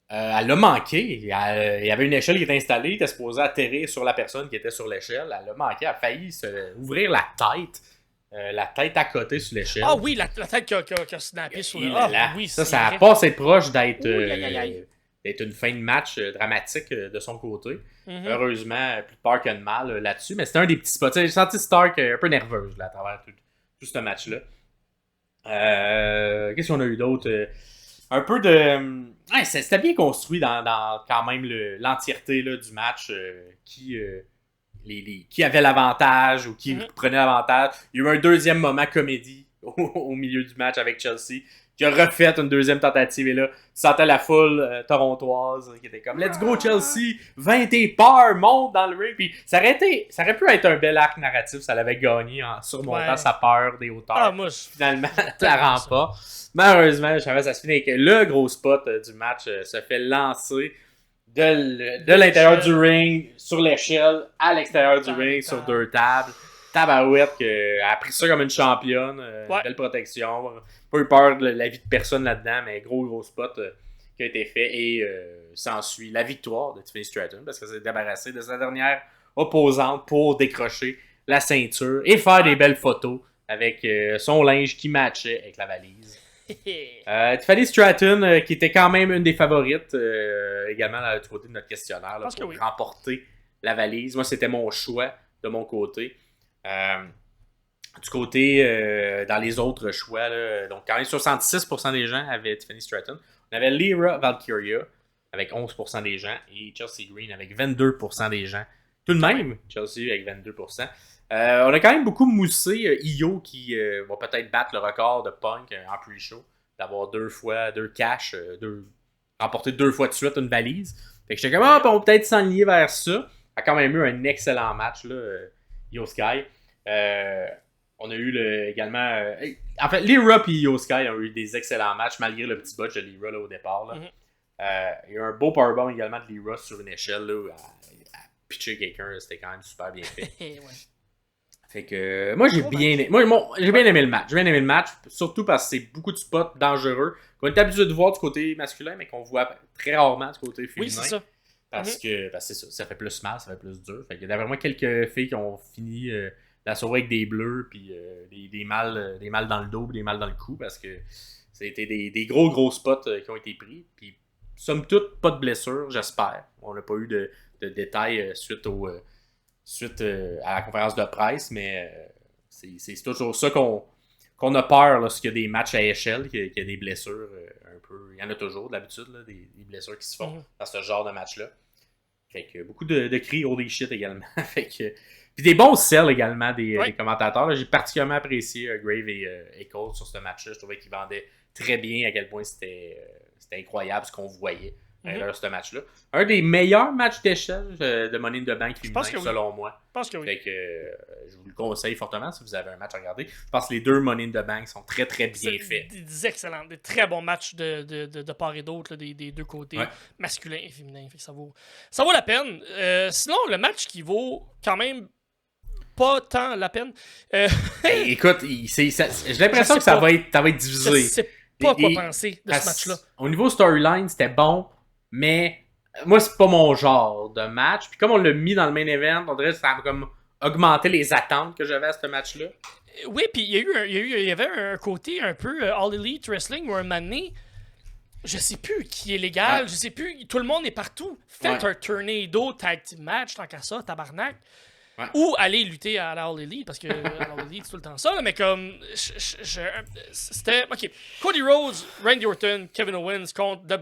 Elle l'a manqué. Il y avait une échelle qui était installée, il était supposé atterrir sur la personne qui était sur l'échelle. Elle l'a manqué, elle a failli ouvrir la tête. La tête à côté sur l'échelle. Ah oui, la tête qui a snappé sur le... oui, ça a pas assez proche d'être une fin de match dramatique de son côté. Heureusement, plus de peur que de mal là-dessus. Mais c'était un des petits spots. J'ai senti Stark un peu nerveuse là, à travers tout ce match-là. Qu'est-ce qu'on a eu d'autre? Un peu de... c'était bien construit dans quand même l'entièreté du match. Qui avait l'avantage ou qui prenait l'avantage. Il y a eu un deuxième moment comédie au milieu du match avec Chelsea qui a refait une deuxième tentative et là, tu sentais la foule torontoise qui était comme Let's go Chelsea, 20 tes peurs, monte dans le ring. Puis ça aurait pu être un bel arc narratif, ça l'avait gagné en surmontant sa peur des hauteurs. Finalement, ça la rend pas. Malheureusement, je savais que ça se finit avec le gros spot du match se fait lancer de l'intérieur du ring, sur l'échelle, à l'extérieur du ring, sur deux tables. Tabarouette qui a pris ça comme une championne. Belle protection. Pas eu peur de la vie de personne là-dedans, mais gros spot qui a été fait. Et s'ensuit la victoire de Tiffany Stratton parce qu'elle s'est débarrassée de sa dernière opposante pour décrocher la ceinture et faire des belles photos avec son linge qui matchait avec la valise. Tiffany Stratton, qui était quand même une des favorites, également du côté de notre questionnaire, là, pour remporter la valise. Moi, c'était mon choix de mon côté. Du côté, dans les autres choix, là, donc quand même 66% des gens avaient Tiffany Stratton. On avait Lyra Valkyria avec 11% des gens et Chelsea Green avec 22% des gens. Tout de même, Chelsea avec 22%. On a quand même beaucoup moussé Io qui va peut-être battre le record de Punk en pre-show, d'avoir deux cash, remporter 2 fois de suite une valise. Fait que j'étais comme, on va peut-être s'enligner vers ça. Il a quand même eu un excellent match, là, Io Sky. On a eu également... en fait, Lyra et Io Sky ont eu des excellents matchs, malgré le petit botch de Lyra là, au départ. Là. Il y a eu un beau powerbomb également de Lyra sur une échelle, là, à pitcher quelqu'un. C'était quand même super bien fait. Fait que moi j'ai bien aimé le match. J'ai bien aimé le match, surtout parce que c'est beaucoup de spots dangereux qu'on est habitué de voir du côté masculin, mais qu'on voit très rarement du côté féminin. Oui, c'est ça. Parce que c'est ça fait plus mal, ça fait plus dur. Fait que d'après moi, quelques filles qui ont fini la soirée avec des bleus, puis des mal dans le dos, puis des mal dans le cou, parce que ça a été des gros spots qui ont été pris. Puis somme toute, pas de blessure, j'espère. On n'a pas eu de détails suite à la conférence de presse, mais c'est toujours ça qu'on a peur lorsqu'il y a des matchs à échelle, qu'il y a des blessures un peu. Il y en a toujours d'habitude, là, des blessures qui se font dans ce genre de match-là. Fait que beaucoup de cris holy shit également. Fait que, puis des bons sells également des commentateurs. Là. J'ai particulièrement apprécié Grave et Cole sur ce match-là. Je trouvais qu'ils vendaient très bien à quel point c'était incroyable ce qu'on voyait. ce match-là. Un des meilleurs matchs d'échelle de Money in the Bank féminin, selon moi. Je pense que oui. Fait que je vous le conseille fortement si vous avez un match à regarder. Je pense que les deux Money in the Bank sont très très bien faits. Des excellents, des très bons matchs de part et d'autre, des deux côtés, masculin et féminin. Fait que ça vaut la peine. Sinon, le match qui vaut quand même pas tant la peine. Écoute, j'ai l'impression que ça va être divisé. Je sais pas quoi penser de ce match-là. Au niveau storyline, c'était bon, mais moi, c'est pas mon genre de match. Puis comme on l'a mis dans le main event, on dirait que ça a comme augmenté les attentes que j'avais à ce match-là. Oui, puis il y avait un côté un peu All Elite Wrestling où un moment donné, je sais plus qui est légal, je sais plus, tout le monde est partout. Faites un Tornado Tag Team Match, tant qu'à ça, tabarnak. Ouais. Ou aller lutter à la All Elite, parce que à la All Elite, c'est tout le temps ça, là, mais comme. C'était. Ok. Cody Rhodes, Randy Orton, Kevin Owens contre The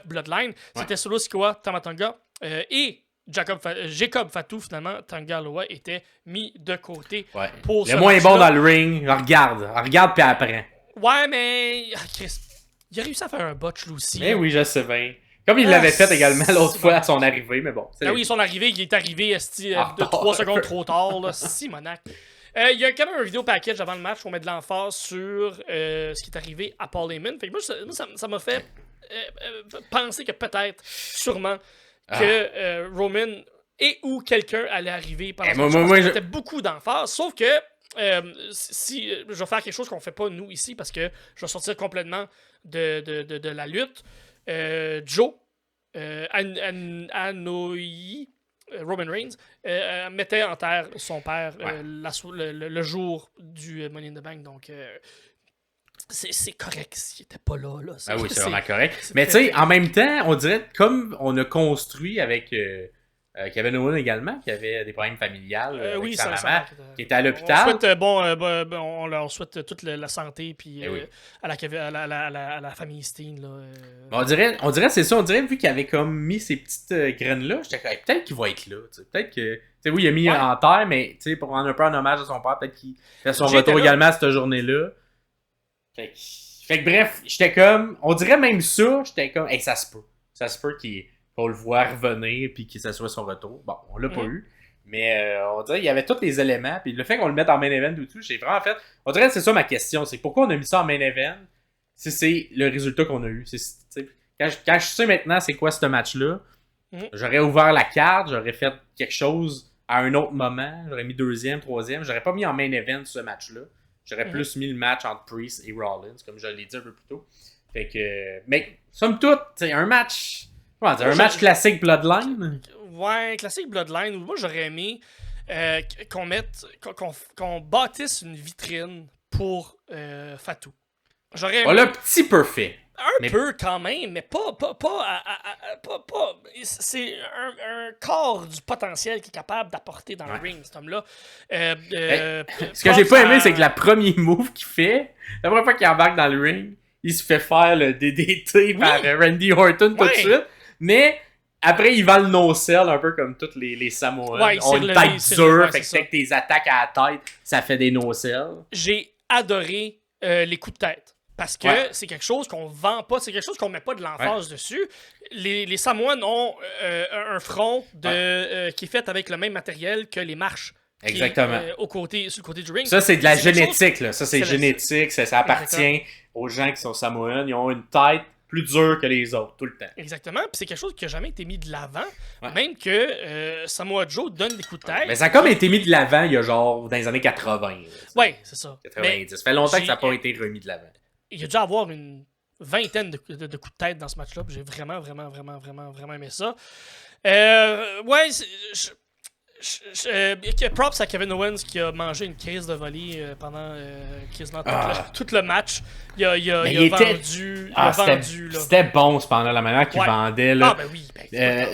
Bloodline. C'était Solo Sikoa, Tama Tonga. Et Jacob Fatou, finalement, Tanga Loa, était mis de côté. Ouais. Pour le moins bon dans le ring, regarde puis après. Ouais, mais. Chris, il a réussi à faire un botch, lui aussi. Mais oui, je sais bien. Comme il l'avait fait également l'autre fois à son arrivée, mais bon. Oui, son arrivée, il est arrivé de 3 secondes trop tard, là. Simonac. Il y a quand même un vidéo package avant le match pour mettre de l'emphase sur ce qui est arrivé à Paul Heyman. Fait que moi, ça m'a fait penser que peut-être, sûrement, que Roman et ou quelqu'un allait arriver pendant ce match. C'était beaucoup d'emphase, sauf que si je vais faire quelque chose qu'on fait pas nous ici, parce que je vais sortir complètement de la lutte. Joe Anoa'i, Roman Reigns, mettait en terre son père le jour du Money in the Bank. Donc, c'est correct s'il était pas là. Oui, c'est vraiment correct. Mais tu sais, en même temps, on dirait comme on a construit avec Kevin Owens également, qui avait des problèmes familiales avec sa maman, qui était à l'hôpital. On leur souhaite toute la santé puis à la famille Steen. Là, On dirait c'est ça. On dirait, vu qu'il avait comme mis ces petites graines-là, j'étais comme, peut-être qu'il va être là. Peut-être que... oui, il a mis en terre, mais pour rendre un peu un hommage à son père, peut-être qu'il fait son retour également à cette journée-là. Fait que bref, j'étais comme... On dirait même ça, j'étais comme, ça se peut. Ça se peut qu'on le voit revenir puis que ça soit son retour. Bon, on l'a pas eu. Mais on dirait qu'il y avait tous les éléments. Puis le fait qu'on le mette en main event ou tout, j'ai vraiment fait... On dirait que c'est ça ma question. C'est pourquoi on a mis ça en main event si c'est le résultat qu'on a eu. Quand je sais maintenant c'est quoi ce match-là, j'aurais ouvert la carte, j'aurais fait quelque chose à un autre moment. J'aurais mis 2e, 3e. J'aurais pas mis en main event ce match-là. J'aurais plus mis le match entre Priest et Rollins, comme je l'ai dit un peu plus tôt. Fait que... Mais, somme toute, un match... un match classique Bloodline? Ouais, classique Bloodline. Moi, j'aurais aimé qu'on bâtisse une vitrine pour Fatou. J'aurais aimé... le petit peu fait. Un peu quand même, mais pas c'est un corps du potentiel qu'il est capable d'apporter dans le ring, cet homme-là. Ce que j'ai pas aimé, c'est que la première move qu'il fait, la première fois qu'il embarque dans le ring, il se fait faire le DDT par Randy Orton tout de suite. Mais après, il vend le no-sell un peu comme tous les Samoans. Ils ont une tête dure, fait que tes attaques à la tête, ça fait des no-sell. J'ai adoré les coups de tête. Parce que c'est quelque chose qu'on vend pas, c'est quelque chose qu'on met pas de l'emphase dessus. Les Samoans ont un front qui est fait avec le même matériel que les marches. Exactement. Sur le côté du ring. Ça, c'est de la génétique. Là. Ça, c'est génétique. Ça appartient aux gens qui sont Samoans. Ils ont une tête plus dure que les autres, tout le temps. Exactement. Puis c'est quelque chose qui n'a jamais été mis de l'avant. Même que Samoa Joe donne des coups de tête. Mais ça a comme été mis de l'avant il y a genre dans les années 80. Oui, c'est ça. 90. Ça fait longtemps que ça n'a pas été remis de l'avant. Il y a dû avoir une vingtaine de coups de tête dans ce match-là. J'ai vraiment aimé ça. Props à Kevin Owens qui a mangé une crise de volée pendant quasiment tout le match. Il a vendu. C'était bon cependant la manière qu'il vendait. Là.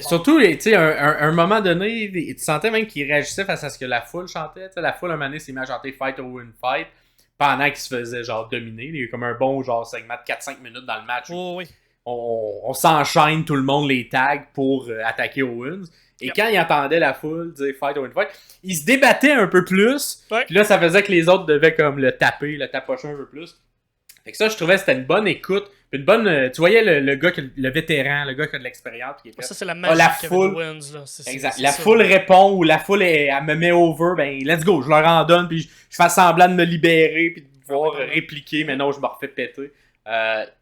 Surtout, un moment donné, tu sentais même qu'il réagissait face à ce que la foule chantait. La foule, un moment donné, s'est mis à chanter Fight or Win Fight pendant qu'il se faisait genre dominer. Il y a eu comme un bon genre segment de 4-5 minutes dans le match. On s'enchaîne tout le monde les tags pour attaquer Owens. Et quand il entendait la foule dire Fight or Win Fight, il se débattait un peu plus. Puis là, ça faisait que les autres devaient comme le taper, le tapocher un peu plus. Fait que ça, je trouvais que c'était une bonne écoute. Puis une bonne. Tu voyais le gars, le vétéran, le gars qui a de l'expérience. Qui est Ça, c'est la magie la de Kevin foule. Owens. Là. Exact. C'est La ça. foule répond ou la foule elle me met over. Ben, let's go. Je leur en donne. Puis je fais semblant de me libérer. Puis de pouvoir répliquer. Mais non, je me refais péter.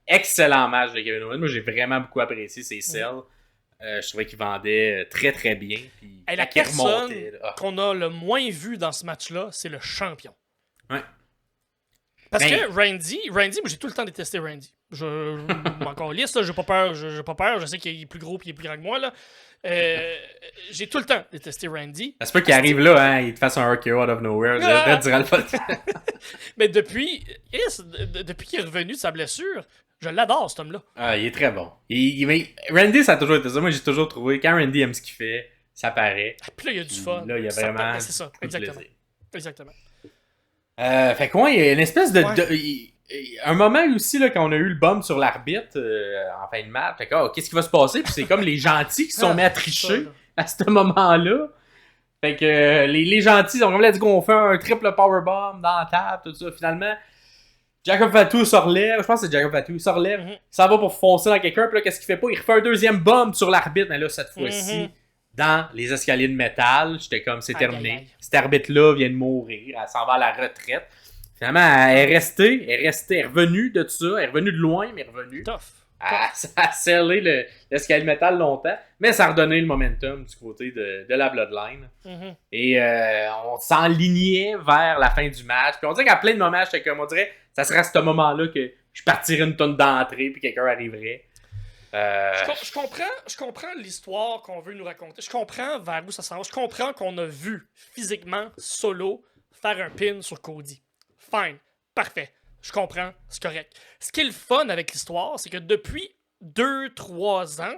Excellent match de Kevin Owens. Moi, j'ai vraiment beaucoup apprécié ses sells. Je trouvais qu'il vendait très très bien. Puis la personne qu'on a le moins vu dans ce match-là, c'est le champion. Ouais. Parce que Randy, moi j'ai tout le temps détesté Randy. Encore lisse, là, j'ai pas peur. Je sais qu'il est plus gros et il est plus grand que moi. Là. J'ai tout le temps détesté Randy. Ça se peut qu'il arrive là, hein, il te fasse un RKO out of nowhere. Durant le podcast. Mais depuis qu'il est revenu de sa blessure, je l'adore, cet homme-là. Ah, il est très bon. Randy, ça a toujours été ça. Moi, j'ai toujours trouvé, quand Randy aime ce qu'il fait, ça paraît. Puis là, il y a du fun. Là, il y a vraiment. C'est ça, exactement. Fait que ouais, il y a une espèce de. Un moment aussi, là, quand on a eu le bum sur l'arbitre en fin de match, fait que, qu'est-ce qui va se passer? Puis c'est comme les gentils qui se sont mis à tricher à ce moment-là. Fait que les gentils, ils ont comme dit qu'on fait un triple powerbomb dans la table, tout ça. Finalement, Jacob Fatu se relève. Je pense que c'est Jacob Fatu. Il se relève. Il s'en va pour foncer dans quelqu'un. Puis là, qu'est-ce qu'il fait pas? Il refait un deuxième bomb sur l'arbitre. Mais là, cette fois-ci, dans les escaliers de métal, j'étais comme, c'est terminé. Cet arbitre-là vient de mourir. Elle s'en va à la retraite. Finalement, elle est restée. Elle est revenue de tout ça. Elle est revenue de loin, mais elle est revenue. Ça a scellé l'escalier de métal longtemps. Mais ça a redonné le momentum du côté de la Bloodline. Et on s'enlignait vers la fin du match. Puis on dirait qu'à plein de moments, j'étais comme, on dirait, ça serait à ce moment-là que je partirais une tonne d'entrée puis quelqu'un arriverait. Je comprends l'histoire qu'on veut nous raconter. Je comprends vers où ça s'en va. Je comprends qu'on a vu physiquement Solo faire un pin sur Cody. Fine. Parfait. Je comprends. C'est correct. Ce qui est le fun avec l'histoire, c'est que depuis 2-3 ans,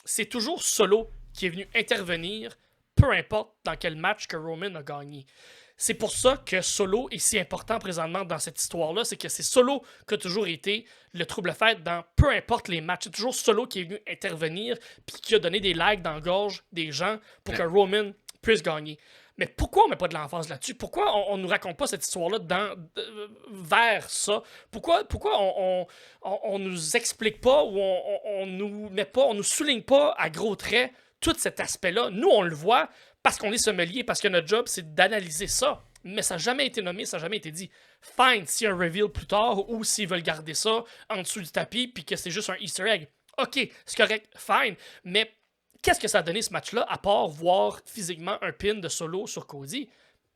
c'est toujours Solo qui est venu intervenir, peu importe dans quel match que Roman a gagné. C'est pour ça que Solo est si important présentement dans cette histoire-là, c'est que c'est Solo qui a toujours été le trouble-fête dans peu importe les matchs. C'est toujours Solo qui est venu intervenir puis qui a donné des likes dans la gorge des gens pour que Roman puisse gagner. Mais pourquoi on met pas de l'emphase là-dessus? Pourquoi on nous raconte pas cette histoire-là vers ça? Pourquoi on nous explique pas ou on nous souligne pas à gros traits tout cet aspect-là? Nous, on le voit parce qu'on est sommelier, parce que notre job, c'est d'analyser ça. Mais ça n'a jamais été nommé, ça n'a jamais été dit. Fine, s'il y a un reveal plus tard ou s'ils veulent garder ça en dessous du tapis puis que c'est juste un Easter egg. OK, c'est correct, fine. Mais qu'est-ce que ça a donné ce match-là, à part voir physiquement un pin de Solo sur Cody?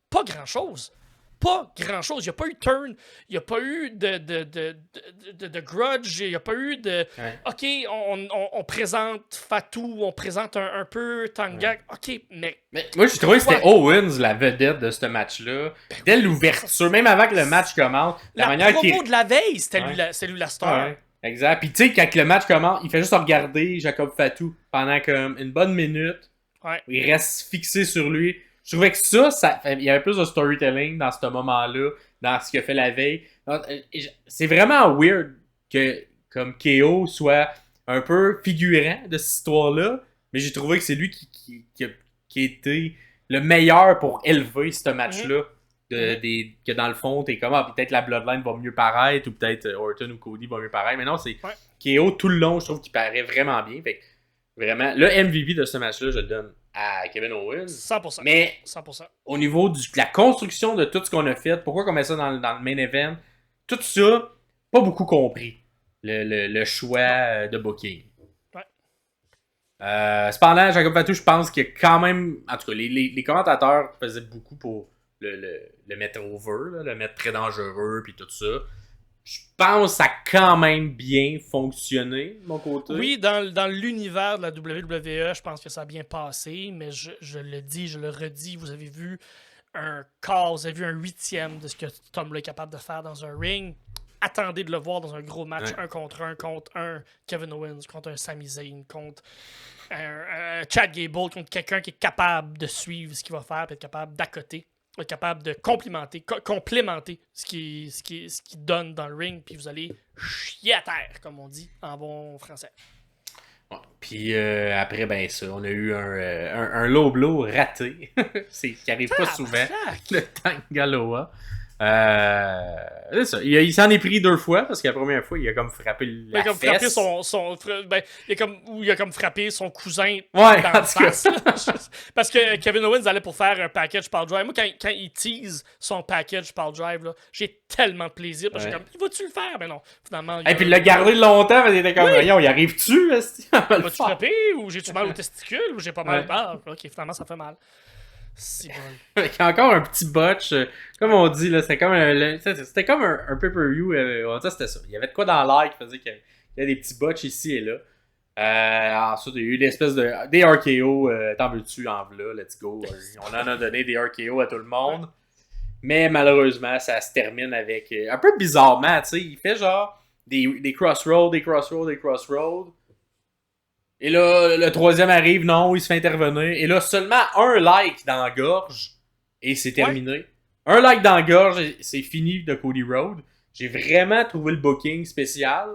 Pas grand-chose. Pas grand-chose. Il n'y a pas eu turn, il n'y a pas eu de grudge, il n'y a pas eu de... Ouais. OK, on présente Fatou, on présente un peu Tangak. Ouais. OK, mais moi, j'ai trouvé que c'était Owens, la vedette de ce match-là. Dès l'ouverture, même avant que le match commence. La manière promo de la veille, c'était lui la star. Ouais. Exact. Puis tu sais, quand le match commence, il fait juste regarder Jacob Fatou pendant comme une bonne minute. Ouais. Il reste fixé sur lui. Je trouvais que ça il y avait plus de storytelling dans ce moment-là, dans ce qu'il a fait la veille. C'est vraiment weird que comme KO soit un peu figurant de cette histoire-là, mais j'ai trouvé que c'est lui qui a été le meilleur pour élever ce match-là. Que dans le fond, t'es comme, peut-être la Bloodline va mieux paraître, ou peut-être Orton ou Cody va mieux paraître, mais non, c'est KO tout le long, je trouve qu'il paraît vraiment bien. Fait que, vraiment, le MVP de ce match-là, je le donne à Kevin Owens. 100%. Mais 100%. Au niveau de la construction de tout ce qu'on a fait, pourquoi on met ça dans le main event, tout ça, pas beaucoup compris. Le choix de booking. Cependant, Jacob Fatou, je pense qu'il y a quand même, en tout cas, les commentateurs faisaient beaucoup pour le mettre over, là, le mettre très dangereux, puis tout ça. Je pense que ça a quand même bien fonctionné, de mon côté. Oui, dans l'univers de la WWE, je pense que ça a bien passé, mais je le dis, je le redis, vous avez vu un quart, vous avez vu un 8e de ce que Tom est capable de faire dans un ring. Attendez de le voir dans un gros match, un contre un Kevin Owens, contre un Sami Zayn, contre un Chad Gable, contre quelqu'un qui est capable de suivre ce qu'il va faire, et être capable d'accoter. Être capable de complémenter ce qui donne dans le ring, puis vous allez chier à terre, comme on dit en bon français. Ouais. Puis après, ben ça, on a eu un low blow raté, qui arrive pas souvent, le Tangaloa. C'est ça. Il s'en est pris 2 fois parce que la première fois, il a comme frappé la comme fesse. Il a comme frappé son cousin Ouais, dans la face. Là. Parce que Kevin Owens allait pour faire un package par drive. Moi, quand il tease son package par drive, là, j'ai tellement de plaisir. Parce que Ouais. j'ai comme, vas-tu le faire? Mais non, finalement. Et puis il l'a gardé longtemps, mais il était comme, voyons, il arrive-tu? Vas-tu frapper? Ou j'ai-tu mal aux testicules? Ou j'ai pas mal? Ouais. Ah, ok, finalement, ça fait mal. Si bon. Avec encore un petit botch, comme on dit, là, c'était comme c'était comme un pay-per-view, on va dire c'était ça. Il y avait de quoi dans l'air qui faisait qu'il y avait des petits botches ici et là. Ensuite, il y a eu des espèces de. Des RKO, t'en veux-tu, en v'là, let's go. On en a donné des RKO à tout le monde. Mais malheureusement, ça se termine avec. Un peu bizarrement, tu sais, il fait genre des crossroads, des crossroads, des crossroads. Et là, le troisième arrive, non, il se fait intervenir. Et là, seulement un like dans la gorge et c'est terminé. Ouais. Un like dans la gorge et c'est fini de Cody Rhodes. J'ai vraiment trouvé le booking spécial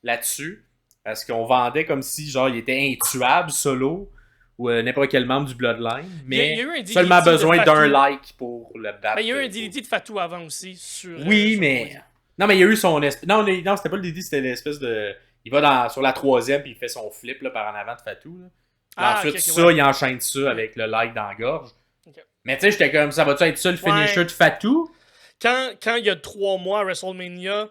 là-dessus. Parce qu'on vendait comme si genre il était intuable solo ou n'importe quel membre du Bloodline. Mais il y a eu un seulement besoin d'un like pour le battre. Mais il y a eu un DDT de Fatou avant aussi. Oui, mais. Non, mais il y a eu son espèce. Non, c'était pas le DDT, c'était l'espèce de. Il va sur la troisième puis il fait son flip là, par en avant de Fatou. Là. Ensuite, ça, il enchaîne ça avec le like dans la gorge. Okay. Mais tu sais, j'étais comme, ça va-tu être ça le finisher de Fatou? Quand il y a 3 mois à WrestleMania,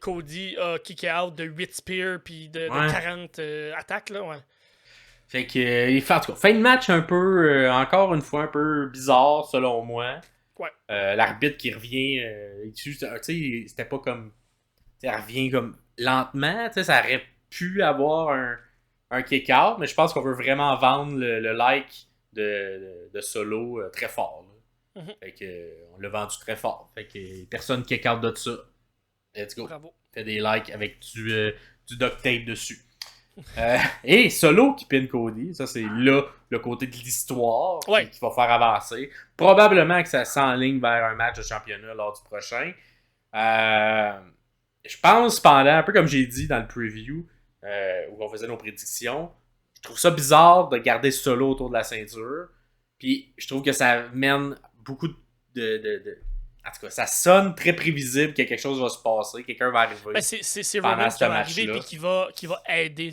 Cody a kické out de 8 spears puis de 40 attaques. Là, ouais. Fait que, en tout cas, fin de match un peu, encore une fois, un peu bizarre selon moi. Ouais. L'arbitre qui revient, tu sais, c'était pas comme. Elle revient comme lentement, tu sais, ça aurait pu avoir un kick-out, mais je pense qu'on veut vraiment vendre le like de Solo très fort. Mm-hmm. Fait que, on l'a vendu très fort. Fait que personne kick-out de ça. Let's go. Bravo. Fait des likes avec du duct tape dessus. Et Solo qui pin Cody, ça c'est là le côté de l'histoire qui va faire avancer. Probablement que ça s'enligne vers un match de championnat lors du prochain. Je pense pendant, un peu comme j'ai dit dans le preview, où on faisait nos prédictions, je trouve ça bizarre de garder Solo autour de la ceinture. Puis je trouve que ça mène beaucoup de en tout cas, ça sonne très prévisible que quelque chose va se passer, quelqu'un va arriver. Ben c'est Roman qui va arriver et qui va aider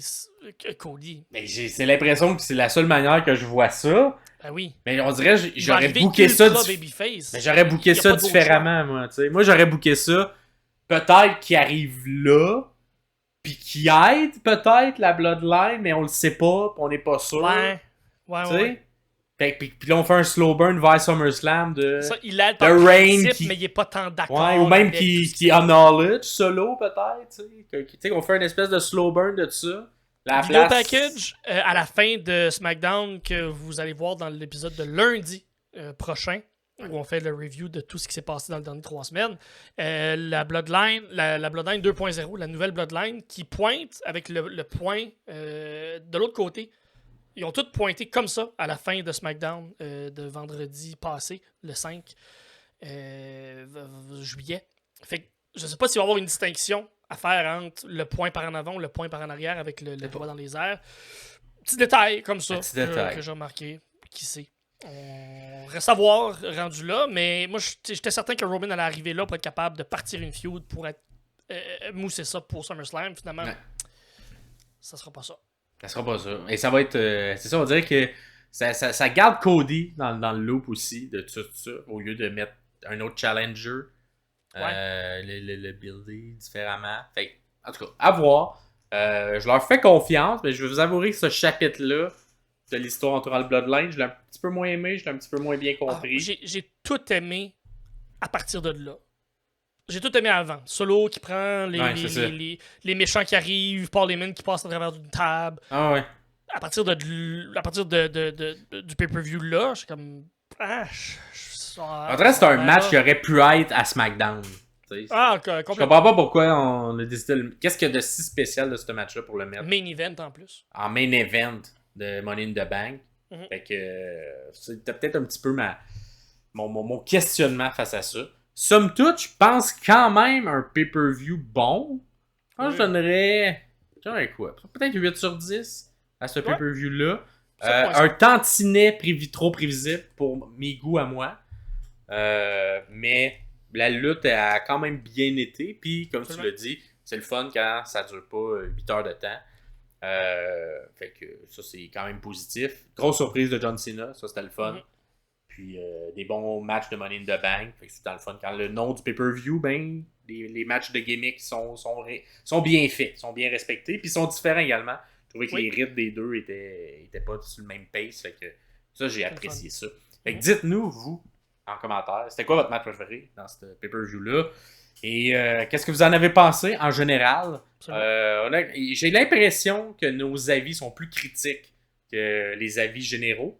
Cody. Mais j'ai l'impression que c'est la seule manière que je vois ça. Ben oui. Mais on dirait j'aurais booké ça. Mais j'aurais booké ça différemment, moi. T'sais. Moi, j'aurais booké ça. Peut-être qu'il arrive là, puis qu'il aide peut-être la Bloodline, mais on le sait pas, on n'est pas sûr. Ouais. Puis là, on fait un slow burn vers SummerSlam de ça, il aide par principe, mais il n'est pas tant d'accord. Ouais, ou même qui acknowledge Solo, peut-être. On fait une espèce de slow burn de ça. Vidéo package à la fin de SmackDown que vous allez voir dans l'épisode de lundi prochain, où on fait le review de tout ce qui s'est passé dans les dernières 3 semaines. La Bloodline, la Bloodline 2.0, la nouvelle Bloodline, qui pointe avec le point de l'autre côté. Ils ont tous pointé comme ça à la fin de SmackDown de vendredi passé, le 5 juillet. Fait que je sais pas s'il va y avoir une distinction à faire entre le point par en avant ou le point par en arrière avec le doigt dans les airs. Petit détail comme ça que j'ai remarqué. Qui sait? On reste à voir rendu là, mais moi j'étais certain que Roman allait arriver là pour être capable de partir une feud pour être mousser ça pour SummerSlam. Finalement, ça sera pas ça. Ça sera pas ça. Et ça va être. C'est ça, on dirait que ça garde Cody dans le loop aussi de tout ça, au lieu de mettre un autre challenger. Le builder différemment. Fait, en tout cas, à voir. Je leur fais confiance, mais je vais vous avouer que ce chapitre-là de l'histoire entourant le Bloodline, je l'ai un petit peu moins aimé, je l'ai un petit peu moins bien compris. J'ai tout aimé à partir de là. J'ai tout aimé avant. Solo qui prend les méchants qui arrivent, Paul Heyman qui passe à travers d'une table. Ah ouais. À partir du pay-per-view là, je suis comme. En vrai, c'est un match qui aurait pu être à SmackDown. Complètement. Je comprends pas pourquoi on a décidé de... Qu'est-ce qu'il y a de si spécial de ce match-là pour le mettre? Main event en plus. En main event de Money in the Bank. Mm-hmm. Fait que c'était peut-être un petit peu mon questionnement face à ça. Somme toute, je pense quand même un pay-per-view bon. Je donnerais quoi? Peut-être 8 sur 10 à ce pay-per-view-là. Un tantinet trop prévisible pour mes goûts à moi. Mais la lutte a quand même bien été. Puis, comme Absolument. tu l'as dit, c'est le fun quand ça dure pas 8 heures de temps. Fait que ça, c'est quand même positif. Grosse surprise de John Cena, ça c'était le fun. Mhm. Puis des bons matchs de Money in the Bank. Fait que c'est dans le fun. Quand le nom du pay-per-view, ben, les matchs de gimmick sont bien faits, sont bien respectés. Puis sont différents également. Je trouvais que les rythmes des deux étaient pas sur le même pace. Fait que ça, j'ai apprécié ça. Fait que dites-nous, vous, en commentaire, c'était quoi votre match préféré dans ce pay-per-view-là? Et qu'est-ce que vous en avez pensé en général? J'ai l'impression que nos avis sont plus critiques que les avis généraux.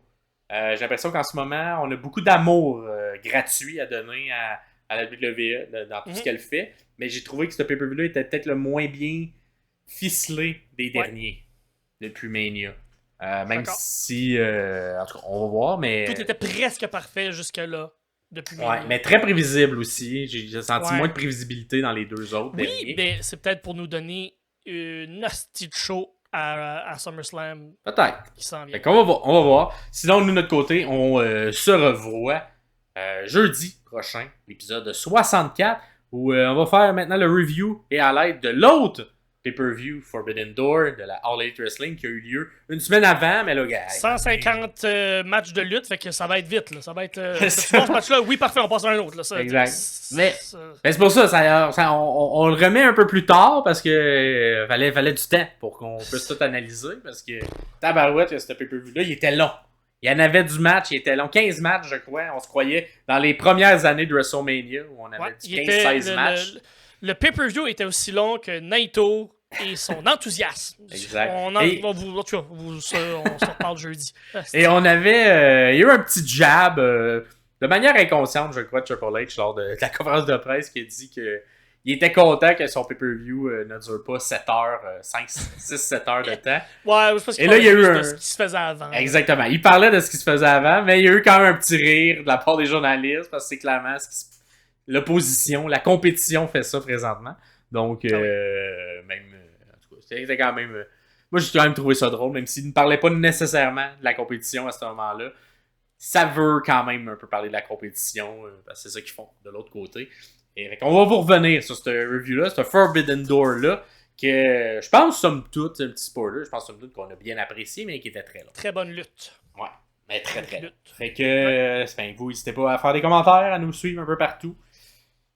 J'ai l'impression qu'en ce moment, on a beaucoup d'amour gratuit à donner à la WWE dans tout ce qu'elle fait. Mais j'ai trouvé que ce pay-per-view-là était peut-être le moins bien ficelé des derniers depuis Mania. Même si, en tout cas, on va voir, mais... Tout était presque parfait jusque-là, depuis Mania. mais très prévisible aussi. J'ai senti moins de prévisibilité dans les deux autres derniers. Oui, mais c'est peut-être pour nous donner une hostie de show à SummerSlam. Peut-être. Qui s'en vient. Fait qu'on on va voir. Sinon, nous, de notre côté, on se revoit jeudi prochain, l'épisode 64, où on va faire maintenant le review et à l'aide de l'autre pay-per-view Forbidden Door de la All Elite Wrestling qui a eu lieu une semaine avant, mais là, gars. 150 matchs de lutte, fait que ça va être vite. Là. Ça va être. Ce match-là, oui, parfait, on passe à un autre. Là. Ça, exact. Mais c'est pour ça, on le remet un peu plus tard parce que fallait du temps pour qu'on puisse tout analyser. Parce que tabarouette, ce pay-per-view-là, il était long. Il y en avait du match, il était long. 15 matchs, je crois. On se croyait dans les premières années de WrestleMania où on avait du 15-16 matchs. Le pay-per-view était aussi long que Naito et son enthousiasme. Exact. On se reparle jeudi. Et on avait... il y a eu un petit jab de manière inconsciente, je crois, de Triple H lors de la conférence de presse qui a dit que il était content que son pay-per-view ne dure pas 7 heures, 6-7 heures de temps. Ouais, je pense qu'il là, il y a eu de ce qui se faisait avant. Exactement. Il parlait de ce qui se faisait avant, mais il y a eu quand même un petit rire de la part des journalistes parce que c'est clairement l'opposition, la compétition fait ça présentement. Donc, même... en tout cas, c'était quand même... moi, j'ai quand même trouvé ça drôle, même s'il ne parlait pas nécessairement de la compétition à ce moment-là. Ça veut quand même un peu parler de la compétition, parce que c'est ça qu'ils font de l'autre côté. Et on va vous revenir sur cette review-là, ce Forbidden Door-là, que je pense, somme toute, c'est un petit spoiler, je pense, somme toute, qu'on a bien apprécié, mais qui était très long. Très bonne lutte. Ouais, mais très long. Fait que, vous, n'hésitez pas à faire des commentaires, à nous suivre un peu partout,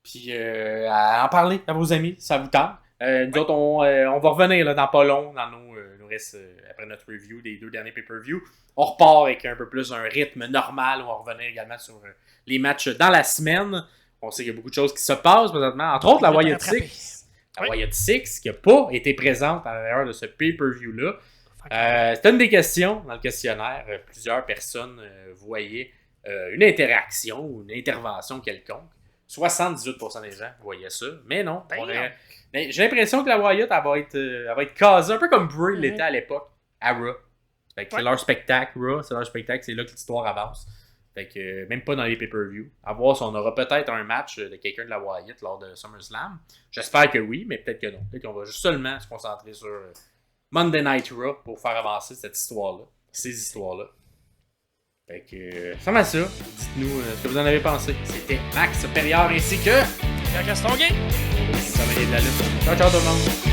puis à en parler à vos amis, ça vous tente. Nous autres, on va revenir là, dans pas long, dans nous reste, après notre review des 2 derniers pay-per-view. On repart avec un peu plus un rythme normal, on va revenir également sur les matchs dans la semaine. On sait qu'il y a beaucoup de choses qui se passent présentement. Entre autres, la Wyatt Six. La Wyatt Six qui n'a pas été présente à l'intérieur de ce pay-per-view-là. C'était une des questions dans le questionnaire. Plusieurs personnes voyaient une interaction ou une intervention quelconque. 78% des gens voyaient ça. Mais non. J'ai l'impression que la Wyatt elle va être casée un peu comme Bray l'était à l'époque à Raw. C'est leur spectacle, Raw. C'est leur spectacle. C'est là que l'histoire avance. Fait que même pas dans les pay-per-view. À voir si on aura peut-être un match de quelqu'un de la Wyatt lors de SummerSlam. J'espère que oui, mais peut-être que non. Peut-être qu'on va juste seulement se concentrer sur Monday Night Raw pour faire avancer cette histoire-là. Ces histoires-là. Fait que ça m'a ça. Dites-nous ce que vous en avez pensé. C'était Max Supérieur ainsi que... Gaston Gay. Ça va aller de la lutte. Ciao, ciao tout le monde.